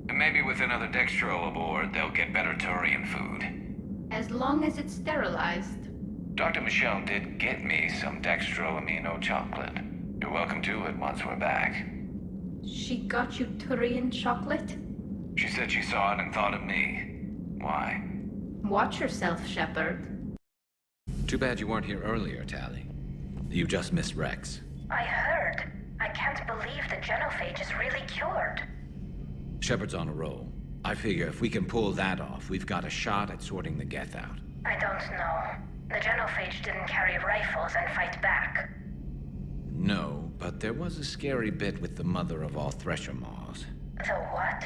And maybe with another Dextro aboard, they'll get better Turian food. As long as it's sterilized. Dr. Michelle did get me some Dextro Amino chocolate. You're welcome to it once we're back. She got you Turian chocolate? She said she saw it and thought of me. Why? Watch yourself, Shepard. Too bad you weren't here earlier, Tally. You just missed Rex. I heard. I can't believe the genophage is really cured. Shepard's on a roll. I figure if we can pull that off, we've got a shot at sorting the Geth out. I don't know. The genophage didn't carry rifles and fight back. No, but there was a scary bit with the mother of all Thresher Maws. The what?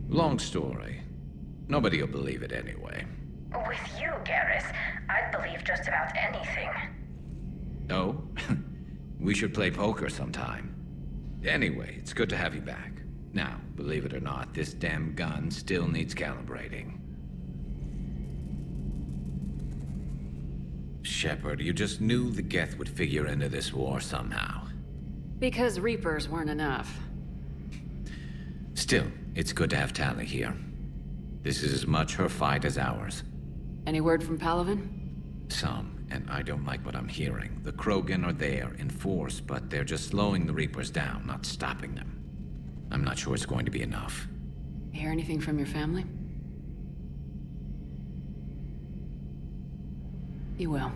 Long story. Nobody'll believe it anyway. With you, Garrus, I'd believe just about anything. Oh? We should play poker sometime. Anyway, it's good to have you back. Now, believe it or not, this damn gun still needs calibrating. Shepard, you just knew the Geth would figure into this war somehow. Because Reapers weren't enough. Still, it's good to have Tally here. This is as much her fight as ours. Any word from Palaven? Some, and I don't like what I'm hearing. The Krogan are there in force, but they're just slowing the Reapers down, not stopping them. I'm not sure it's going to be enough. Hear anything from your family? You will.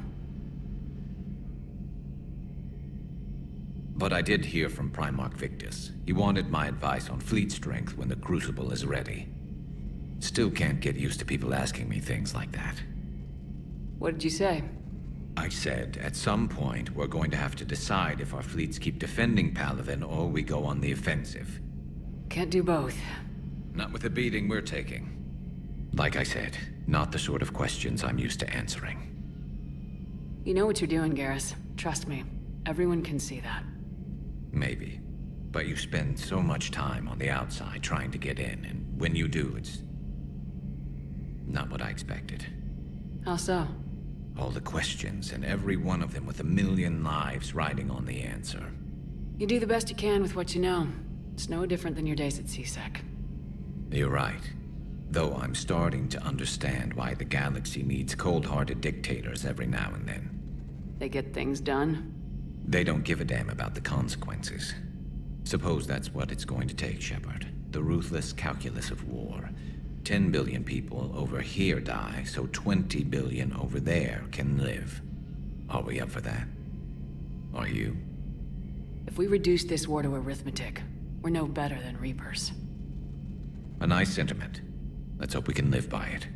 But I did hear from Primarch Victus. He wanted my advice on fleet strength when the Crucible is ready. Still can't get used to people asking me things like that. What did you say? I said, at some point, we're going to have to decide if our fleets keep defending Palaven or we go on the offensive. Can't do both. Not with the beating we're taking. Like I said, not the sort of questions I'm used to answering. You know what you're doing, Garrus. Trust me. Everyone can see that. Maybe. But you spend so much time on the outside trying to get in, and when you do, it's not what I expected. How so? All the questions, and every one of them with a million lives riding on the answer. You do the best you can with what you know. It's no different than your days at CSEC. You're right. Though I'm starting to understand why the galaxy needs cold-hearted dictators every now and then. They get things done? They don't give a damn about the consequences. Suppose that's what it's going to take, Shepard. The ruthless calculus of war. 10 billion people over here die, so 20 billion over there can live. Are we up for that? Are you? If we reduce this war to arithmetic, we're no better than Reapers. A nice sentiment. Let's hope we can live by it.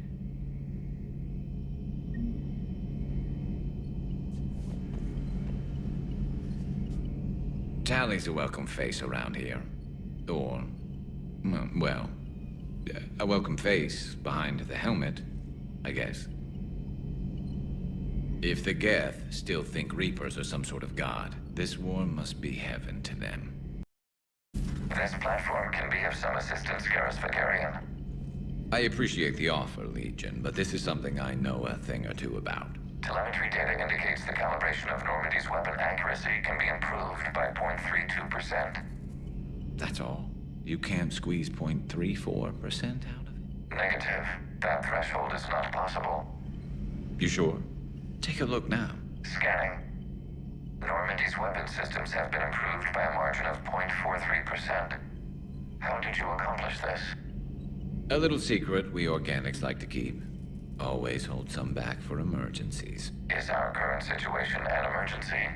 Tally's a welcome face around here. Or, well, a welcome face behind the helmet, I guess. If the Geth still think Reapers are some sort of god, this war must be heaven to them. This platform can be of some assistance, Garrus Vakarian. I appreciate the offer, Legion, but this is something I know a thing or two about. Telemetry data indicates the calibration of Normandy's weapon accuracy can be improved by 0.32%. That's all? You can't squeeze 0.34% out of it? Negative. That threshold is not possible. You sure? Take a look now. Scanning. Normandy's weapon systems have been improved by a margin of 0.43%. How did you accomplish this? A little secret we organics like to keep. Always hold some back for emergencies. Is our current situation an emergency?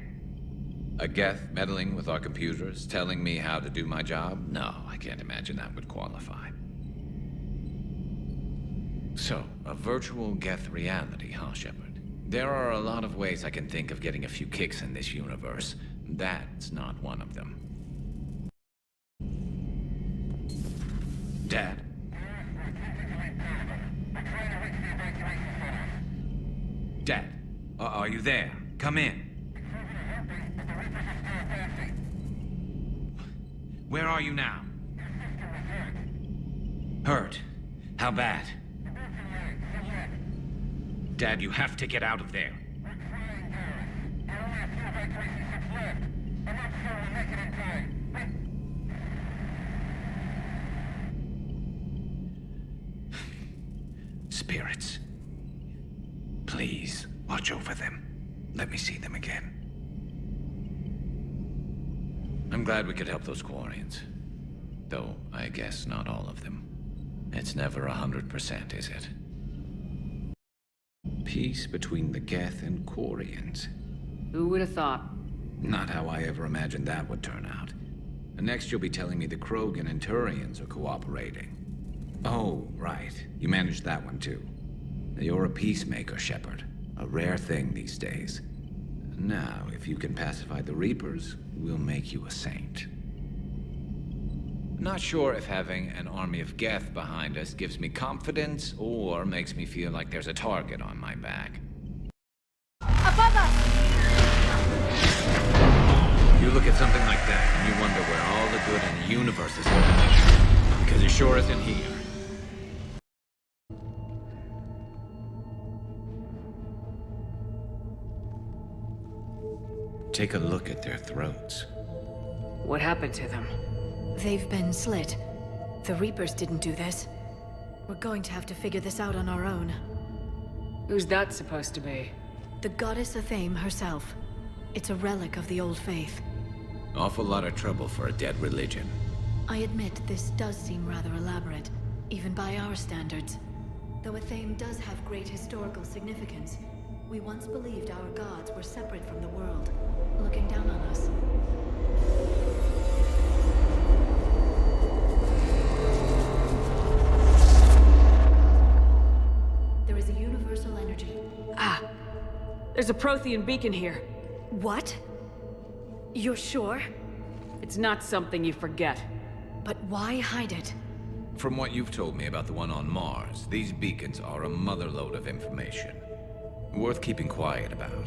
A Geth meddling with our computers, telling me how to do my job? No, I can't imagine that would qualify. So, a virtual Geth reality, huh, Shepard? There are a lot of ways I can think of getting a few kicks in this universe. That's not one of them. Dad? Dad, are you there? Come in. Where are you now? Hurt? How bad? Dad, you have to get out of there. Spirits. Please, watch over them. Let me see them again. I'm glad we could help those Quarians. Though, I guess not all of them. It's never 100%, is it? Peace between the Geth and Quarians. Who would have thought? Not how I ever imagined that would turn out. And next you'll be telling me the Krogan and Turians are cooperating. Oh, right. You managed that one too. You're a peacemaker, Shepard. A rare thing these days. Now, if you can pacify the Reapers, we'll make you a saint. Not sure if having an army of Geth behind us gives me confidence or makes me feel like there's a target on my back. Above us! You look at something like that and you wonder where all the good in the universe is going. Because it sure isn't here. Take a look at their throats. What happened to them? They've been slit. The Reapers didn't do this. We're going to have to figure this out on our own. Who's that supposed to be? The goddess Athame herself. It's a relic of the old faith. Awful lot of trouble for a dead religion. I admit this does seem rather elaborate, even by our standards. Though Athame does have great historical significance, we once believed our gods were separate from the world, looking down on us. There is a universal energy. Ah! There's a Prothean beacon here. What? You're sure? It's not something you forget. But why hide it? From what you've told me about the one on Mars, these beacons are a motherlode of information. Worth keeping quiet about.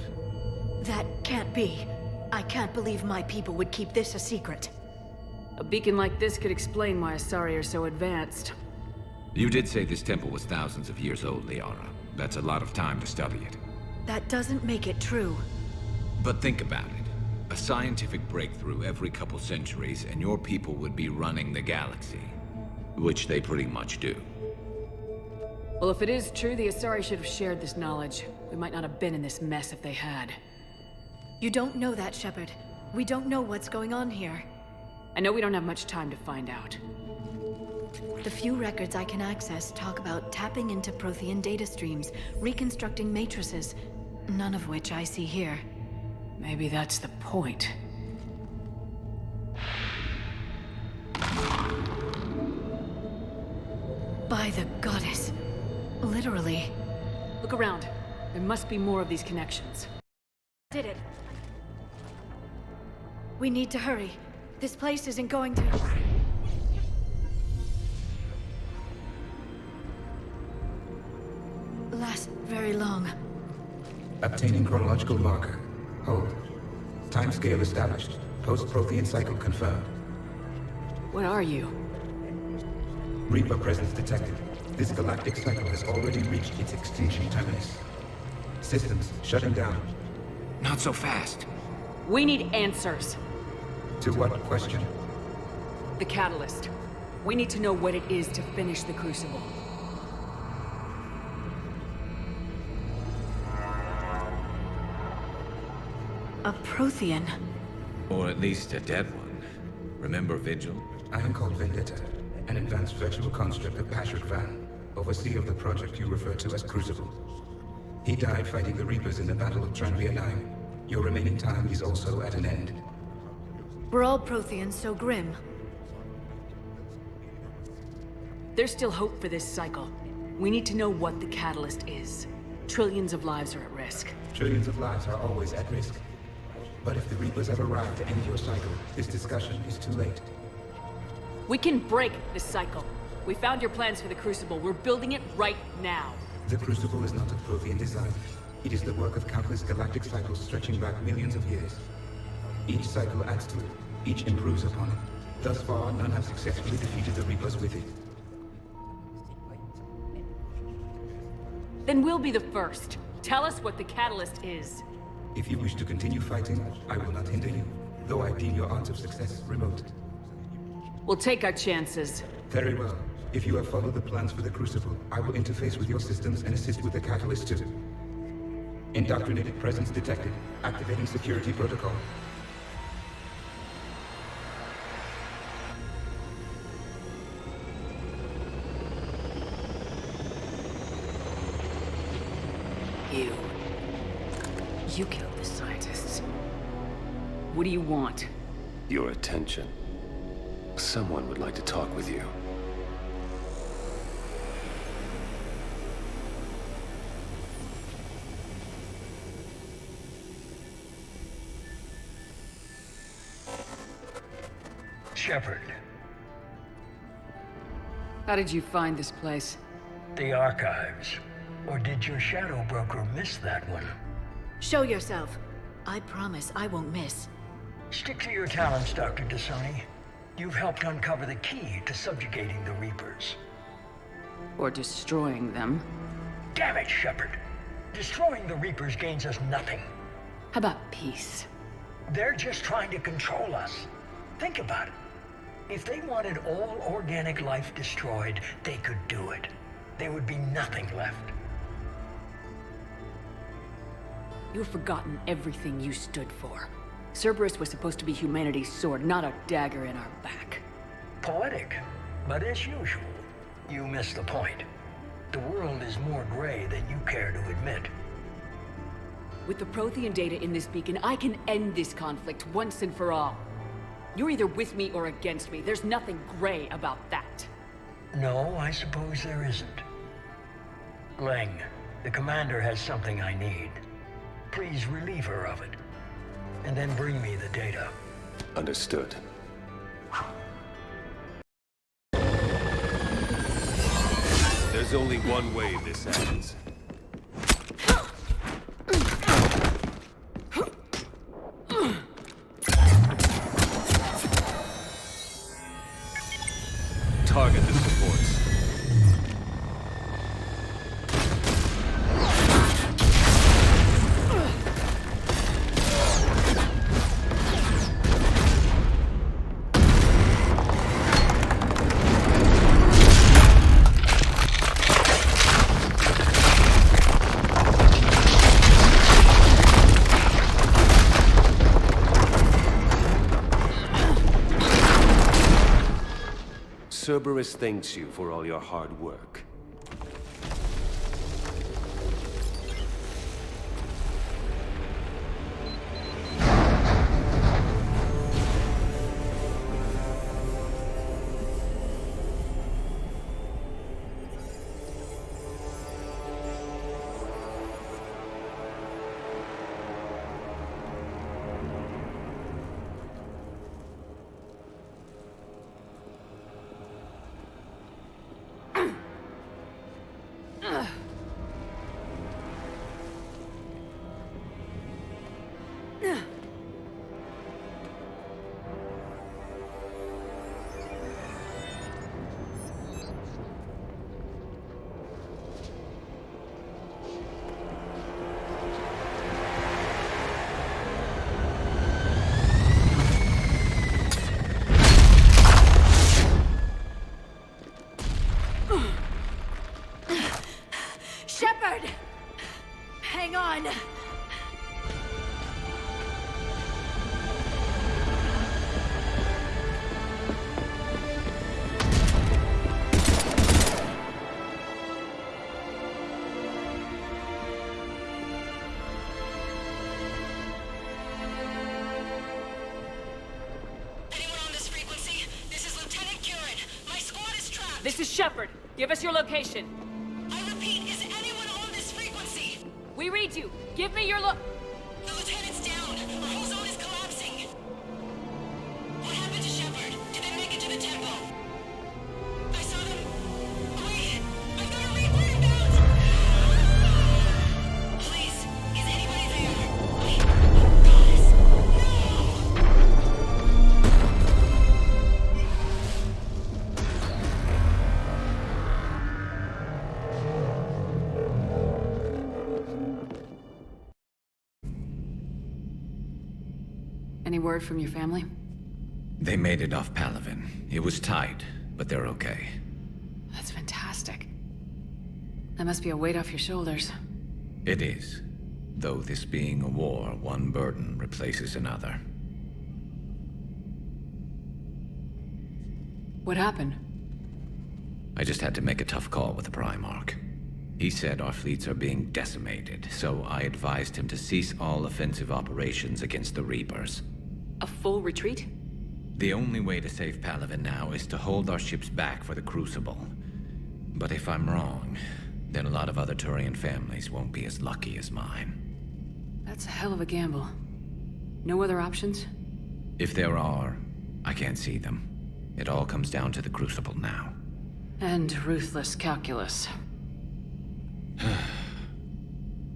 That can't be. I can't believe my people would keep this a secret. A beacon like this could explain why Asari are so advanced. You did say this temple was thousands of years old, Liara. That's a lot of time to study it. That doesn't make it true. But think about it. A scientific breakthrough every couple centuries, and your people would be running the galaxy. Which they pretty much do. Well, if it is true, the Asari should have shared this knowledge. We might not have been in this mess if they had. You don't know that, Shepard. We don't know what's going on here. I know we don't have much time to find out. The few records I can access talk about tapping into Prothean data streams, reconstructing matrices, none of which I see here. Maybe that's the point. By the goddess. Literally. Look around. There must be more of these connections. Did it. We need to hurry. This place isn't going to... last very long. Obtaining chronological marker. Hold. Timescale established. Post-Prothean cycle confirmed. What are you? Reaper presence detected. This galactic cycle has already reached its extinction terminus. Systems shutting down. Not so fast. We need answers. To what question? The catalyst. We need to know what it is to finish the Crucible. A Prothean. Or at least a dead one. Remember Vigil? I am called Vendetta, an advanced virtual construct of Patrick Van, overseer of the project you refer to as Crucible. He died fighting the Reapers in the Battle of Tranvia 9. Your remaining time is also at an end. Were all Protheans so grim? There's still hope for this cycle. We need to know what the catalyst is. Trillions of lives are at risk. Trillions of lives are always at risk. But if the Reapers have arrived to end your cycle, this discussion is too late. We can break this cycle. We found your plans for the Crucible. We're building it right now. The Crucible is not of Prothean design. It is the work of countless galactic cycles stretching back millions of years. Each cycle adds to it. Each improves upon it. Thus far, none have successfully defeated the Reapers with it. Then we'll be the first. Tell us what the catalyst is. If you wish to continue fighting, I will not hinder you, though I deem your odds of success remote. We'll take our chances. Very well. If you have followed the plans for the Crucible, I will interface with your systems and assist with the catalyst too. Indoctrinated presence detected. Activating security protocol. You killed the scientists. What do you want? Your attention. Someone would like to talk with you. Shepard. How did you find this place? The archives. Or did your shadow broker miss that one? Show yourself. I promise I won't miss. Stick to your talents, Dr. Dasani. You've helped uncover the key to subjugating the Reapers. Or destroying them. Damn it, Shepard. Destroying the Reapers gains us nothing. How about peace? They're just trying to control us. Think about it. If they wanted all organic life destroyed, they could do it. There would be nothing left. You've forgotten everything you stood for. Cerberus was supposed to be humanity's sword, not a dagger in our back. Poetic, but as usual, you missed the point. The world is more gray than you care to admit. With the Prothean data in this beacon, I can end this conflict once and for all. You're either with me or against me. There's nothing gray about that. No, I suppose there isn't. Leng, the commander has something I need. Please relieve her of it. And then bring me the data. Understood. There's only one way this ends. Target the supports. Cerberus thanks you for all your hard work. This is Shepard. Give us your location. I repeat, is anyone on this frequency? We read you. Give me your The lieutenant's down. Our whole zone is collapsing. What happened to Shepard? Did they make it to the temple? I saw them. Wait! I've got a Reaper inbound! Please, is anybody there? Wait. Goddess. Any word from your family? They made it off Palaven. It was tight, but they're okay. That's fantastic. That must be a weight off your shoulders. It is. Though this being a war, one burden replaces another. What happened? I just had to make a tough call with the Primarch. He said our fleets are being decimated, so I advised him to cease all offensive operations against the Reapers. A full retreat? The only way to save Palaven now is to hold our ships back for the Crucible. But if I'm wrong, then a lot of other Turian families won't be as lucky as mine. That's a hell of a gamble. No other options? If there are, I can't see them. It all comes down to the Crucible now. And ruthless calculus.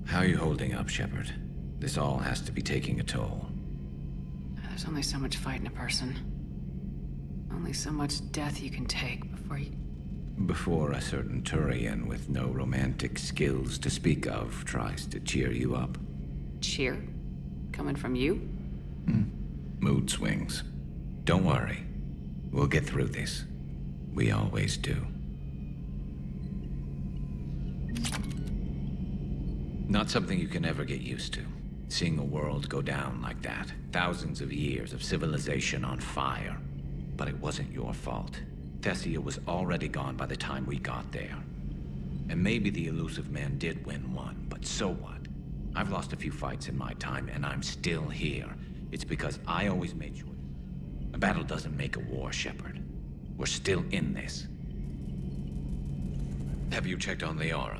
How are you holding up, Shepard? This all has to be taking a toll. There's only so much fight in a person. Only so much death you can take Before a certain Turian with no romantic skills to speak of tries to cheer you up. Cheer? Coming from you? Mood swings. Don't worry. We'll get through this. We always do. Not something you can ever get used to. Seeing a world go down like that. Thousands of years of civilization on fire. But it wasn't your fault. Thessia was already gone by the time we got there. And maybe the elusive man did win one, but so what? I've lost a few fights in my time, and I'm still here. It's because I always made sure. A battle doesn't make a war, Shepard. We're still in this. Have you checked on Liara?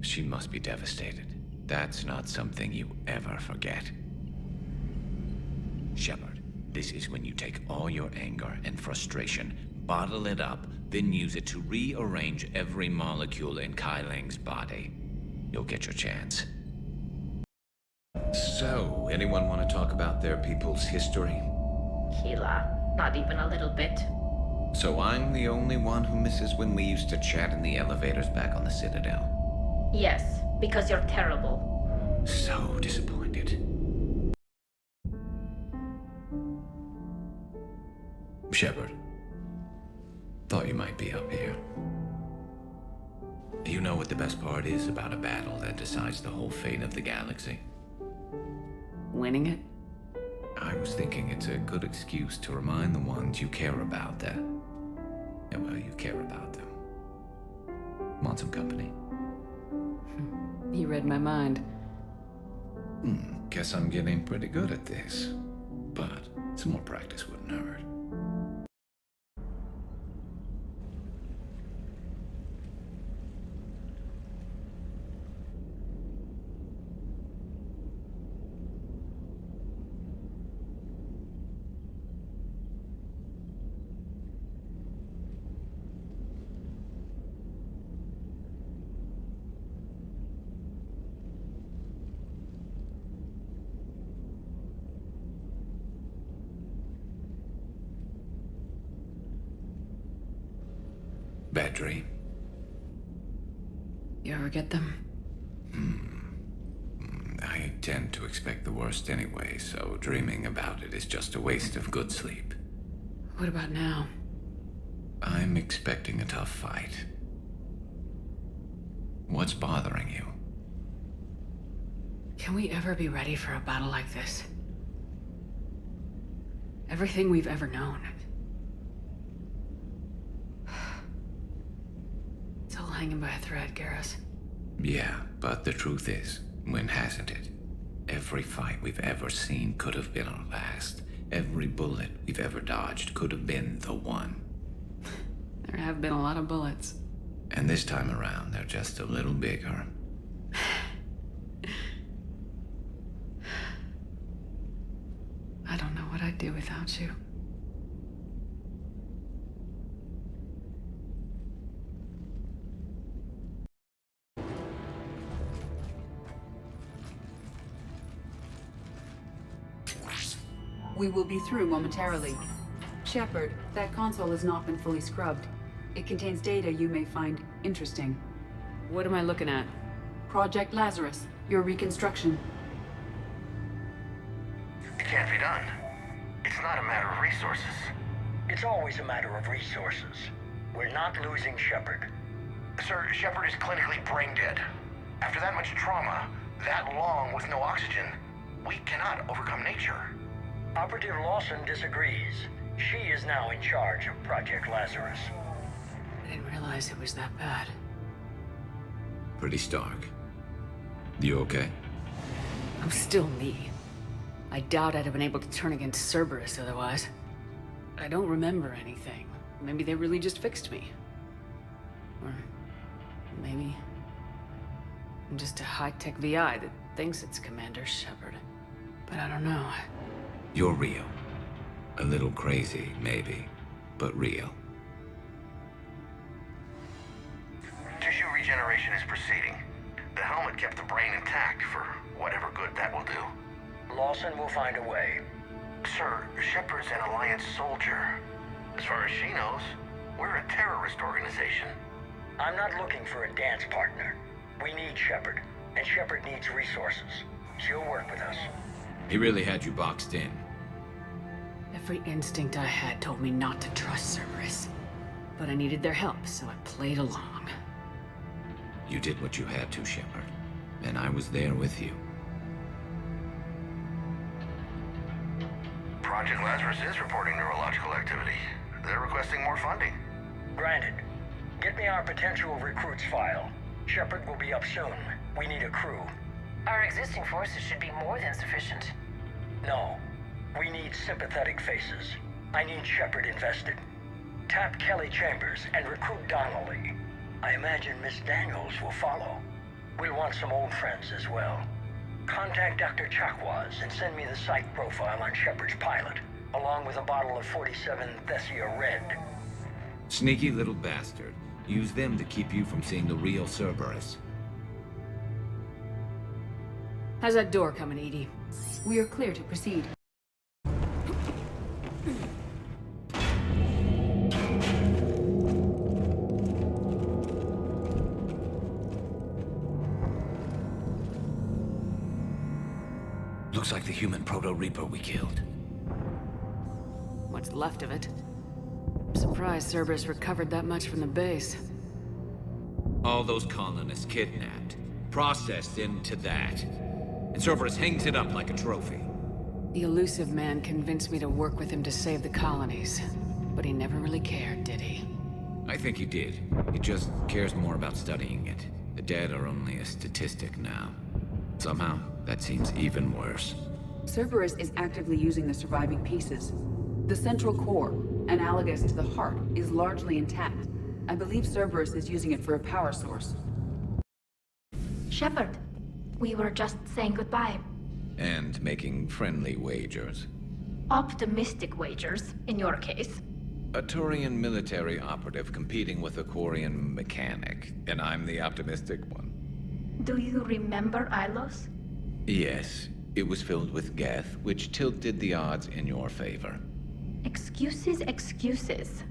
She must be devastated. That's not something you ever forget. Shepard, this is when you take all your anger and frustration, bottle it up, then use it to rearrange every molecule in Kai Ling's body. You'll get your chance. So, anyone want to talk about their people's history? Keela, not even a little bit. So I'm the only one who misses when we used to chat in the elevators back on the Citadel. Yes, because you're terrible. So disappointed. Shepard. Thought you might be up here. You know what the best part is about a battle that decides the whole fate of the galaxy? Winning it? I was thinking it's a good excuse to remind the ones you care about that... Yeah, well, you care about them. Want some company? You read my mind. Guess I'm getting pretty good at this. But some more practice wouldn't hurt. Bad dream? You ever get them? I tend to expect the worst anyway, so dreaming about it is just a waste of good sleep. What about now? I'm expecting a tough fight. What's bothering you? Can we ever be ready for a battle like this? Everything we've ever known. It's all hanging by a thread, Garrus. Yeah, but the truth is, when hasn't it? Every fight we've ever seen could have been our last. Every bullet we've ever dodged could have been the one. There have been a lot of bullets. And this time around, they're just a little bigger. I don't know what I'd do without you. We will be through momentarily. Shepard, that console has not been fully scrubbed. It contains data you may find interesting. What am I looking at? Project Lazarus, your reconstruction. It can't be done. It's not a matter of resources. It's always a matter of resources. We're not losing Shepard. Sir, Shepard is clinically brain dead. After that much trauma, that long with no oxygen, we cannot overcome nature. Operative Lawson disagrees. She is now in charge of Project Lazarus. I didn't realize it was that bad. Pretty stark. You okay? I'm still me. I doubt I'd have been able to turn against Cerberus otherwise. I don't remember anything. Maybe they really just fixed me. Or maybe I'm just a high-tech VI that thinks it's Commander Shepard. But I don't know. You're real. A little crazy, maybe, but real. Tissue regeneration is proceeding. The helmet kept the brain intact for whatever good that will do. Lawson will find a way. Sir, Shepard's an Alliance soldier. As far as she knows, we're a terrorist organization. I'm not looking for a dance partner. We need Shepard, and Shepard needs resources. She'll work with us. He really had you boxed in. Every instinct I had told me not to trust Cerberus. But I needed their help, so I played along. You did what you had to, Shepard. And I was there with you. Project Lazarus is reporting neurological activity. They're requesting more funding. Granted. Get me our potential recruits file. Shepard will be up soon. We need a crew. Our existing forces should be more than sufficient. No. We need sympathetic faces. I need Shepard invested. Tap Kelly Chambers and recruit Donnelly. I imagine Miss Daniels will follow. We'll want some old friends as well. Contact Dr. Chakwas and send me the psych profile on Shepard's pilot, along with a bottle of 47 Thessia Red. Sneaky little bastard. Use them to keep you from seeing the real Cerberus. How's that door coming, Edie? We are clear to proceed. Looks like the human Proto-Reaper we killed. What's left of it? I'm surprised Cerberus recovered that much from the base. All those colonists kidnapped, processed into that. And Cerberus hangs it up like a trophy. The elusive man convinced me to work with him to save the colonies. But he never really cared, did he? I think he did. He just cares more about studying it. The dead are only a statistic now. Somehow, that seems even worse. Cerberus is actively using the surviving pieces. The central core, analogous to the heart, is largely intact. I believe Cerberus is using it for a power source. Shepard, we were just saying goodbye. And making friendly wagers. Optimistic wagers, in your case. A Turian military operative competing with a Quarian mechanic, and I'm the optimistic one. Do you remember Ilos? Yes, it was filled with Geth, which tilted the odds in your favor. Excuses, excuses.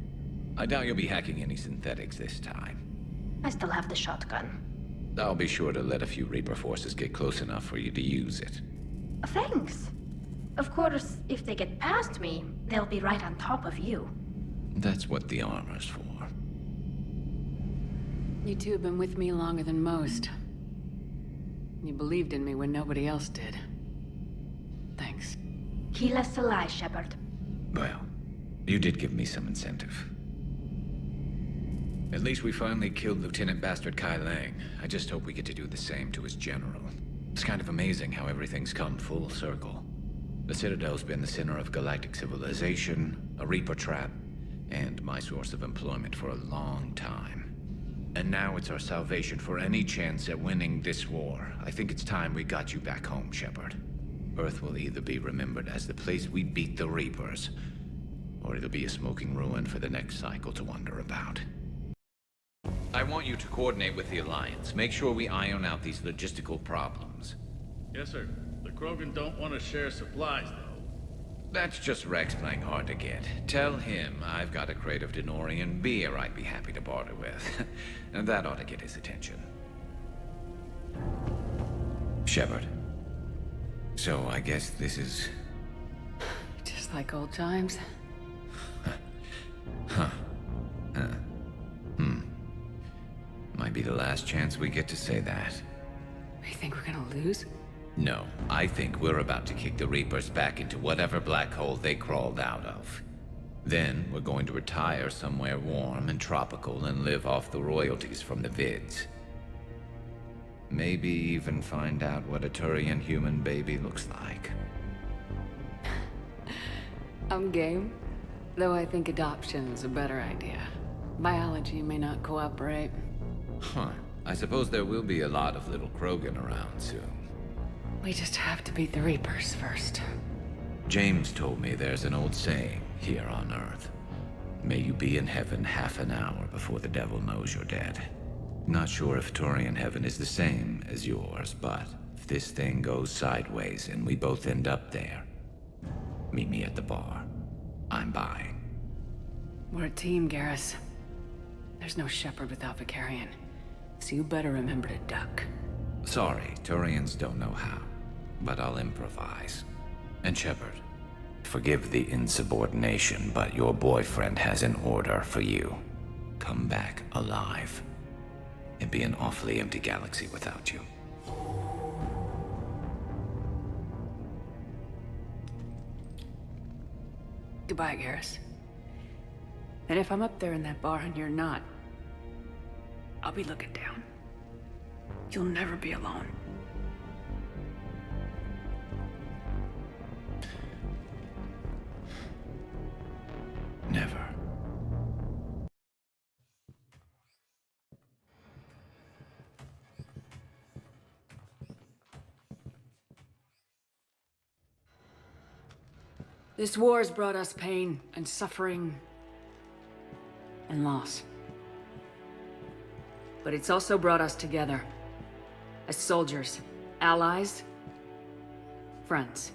I doubt you'll be hacking any synthetics this time. I still have the shotgun. I'll be sure to let a few Reaper forces get close enough for you to use it. Thanks. Of course, if they get past me, they'll be right on top of you. That's what the armor's for. You two have been with me longer than most. You believed in me when nobody else did. Thanks. Kila Salai, Shepard. Well, you did give me some incentive. At least we finally killed Lieutenant Bastard Kai Lang. I just hope we get to do the same to his general. It's kind of amazing how everything's come full circle. The Citadel's been the center of galactic civilization, a Reaper trap, and my source of employment for a long time. And now it's our salvation for any chance at winning this war. I think it's time we got you back home, Shepard. Earth will either be remembered as the place we beat the Reapers, or it'll be a smoking ruin for the next cycle to wonder about. I want you to coordinate with the Alliance. Make sure we iron out these logistical problems. Yes, sir. The Krogan don't want to share supplies, though. That's just Rex playing hard to get. Tell him I've got a crate of Denorian beer I'd be happy to barter with. And that ought to get his attention. Shepard. So I guess this is... Just like old times. Huh. Might be the last chance we get to say that. You think we're gonna lose? No, I think we're about to kick the Reapers back into whatever black hole they crawled out of. Then we're going to retire somewhere warm and tropical and live off the royalties from the vids. Maybe even find out what a Turian human baby looks like. I'm game. Though I think adoption's a better idea. Biology may not cooperate. Huh. I suppose there will be a lot of little Krogan around soon. We just have to beat the Reapers first. James told me there's an old saying here on Earth. May you be in heaven half an hour before the devil knows you're dead. Not sure if Turian heaven is the same as yours, but if this thing goes sideways and we both end up there, meet me at the bar. I'm buying. We're a team, Garrus. There's no Shepard without Vakarian. So you better remember to duck. Sorry, Turians don't know how, but I'll improvise. And Shepard, forgive the insubordination, but your boyfriend has an order for you. Come back alive. It'd be an awfully empty galaxy without you. Goodbye, Garrus. And if I'm up there in that bar and you're not, I'll be looking down. You'll never be alone. Never. This war has brought us pain and suffering and loss. But it's also brought us together. As soldiers, allies, friends.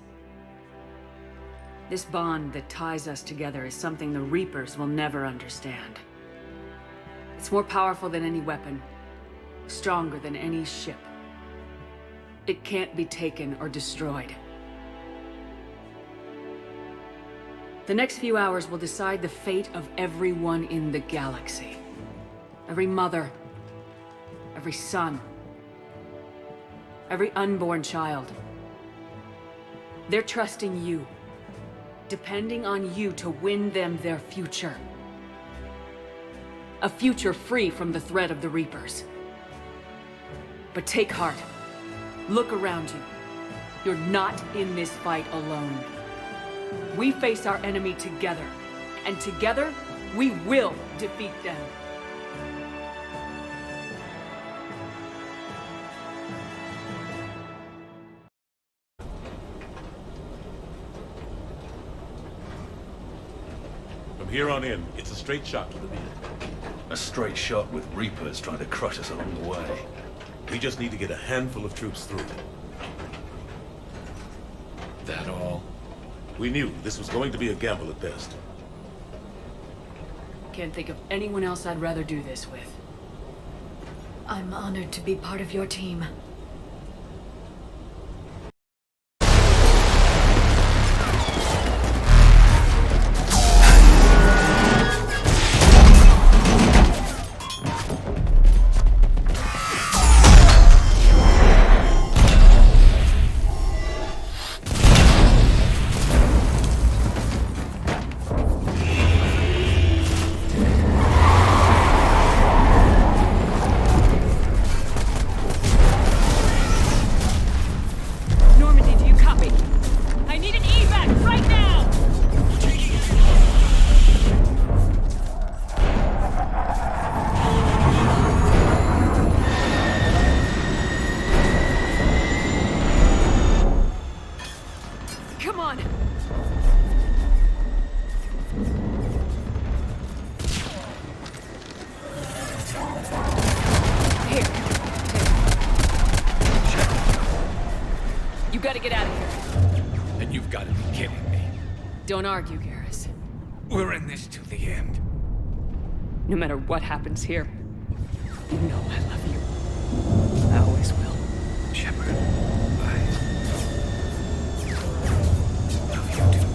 This bond that ties us together is something the Reapers will never understand. It's more powerful than any weapon, stronger than any ship. It can't be taken or destroyed. The next few hours will decide the fate of everyone in the galaxy. Every mother, every son, every unborn child. They're trusting you, depending on you to win them their future. A future free from the threat of the Reapers. But take heart. Look around you. You're not in this fight alone. We face our enemy together, and together, we will defeat them. From here on in, it's a straight shot to the beat. A straight shot with Reapers trying to crush us along the way. We just need to get a handful of troops through. That all? We knew this was going to be a gamble at best. Can't think of anyone else I'd rather do this with. I'm honored to be part of your team. Come on! Here. You gotta get out of here. And you've got to be kidding me. Don't argue, Garrus. We're in this to the end. No matter what happens here, you know I love you. I always will. Shepard, I love you too.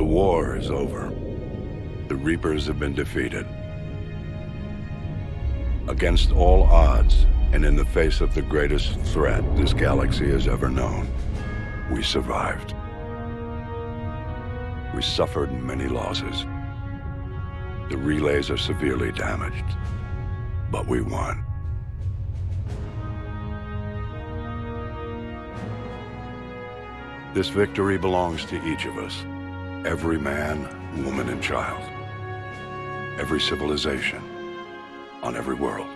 war is over. The Reapers have been defeated. Against all odds, and in the face of the greatest threat this galaxy has ever known, we survived. We suffered many losses. The relays are severely damaged, but we won. This victory belongs to each of us. Every man, woman, and child. Every civilization, on every world.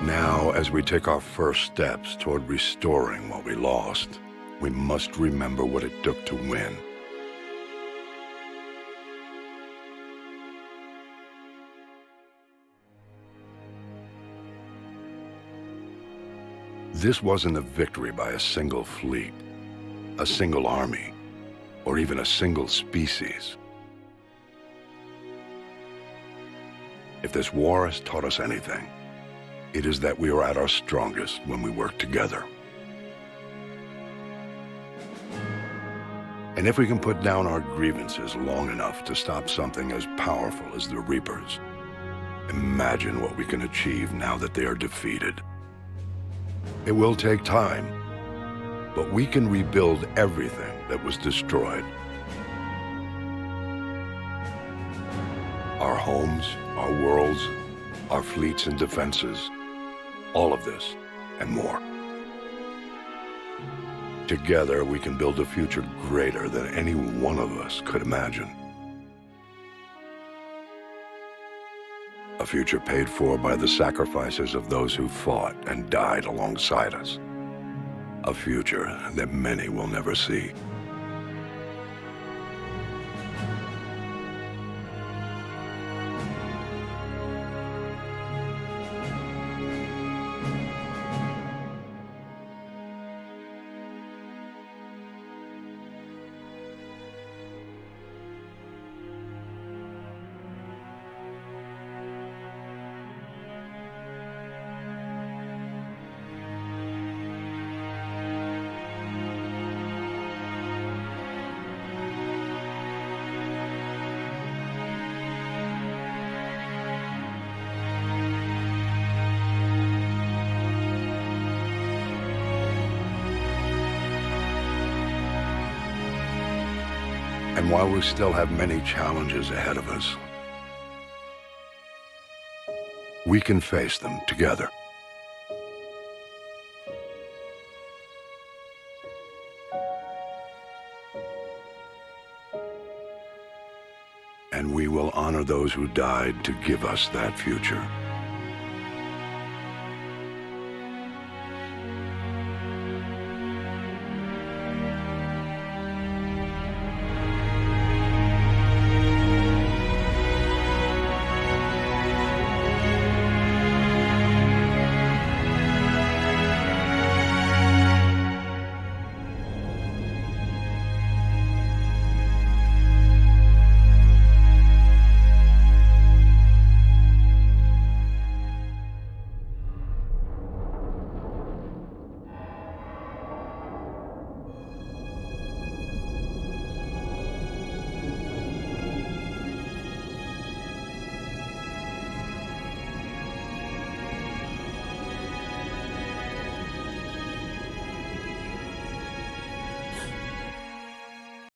Now, as we take our first steps toward restoring what we lost, we must remember what it took to win. This wasn't a victory by a single fleet, a single army, or even a single species. If this war has taught us anything, it is that we are at our strongest when we work together. And if we can put down our grievances long enough to stop something as powerful as the Reapers, imagine what we can achieve now that they are defeated. It will take time, but we can rebuild everything that was destroyed. Our homes, our worlds, our fleets and defenses, all of this and more. Together, we can build a future greater than any one of us could imagine. A future paid for by the sacrifices of those who fought and died alongside us. A future that many will never see. And while we still have many challenges ahead of us, we can face them together. And we will honor those who died to give us that future.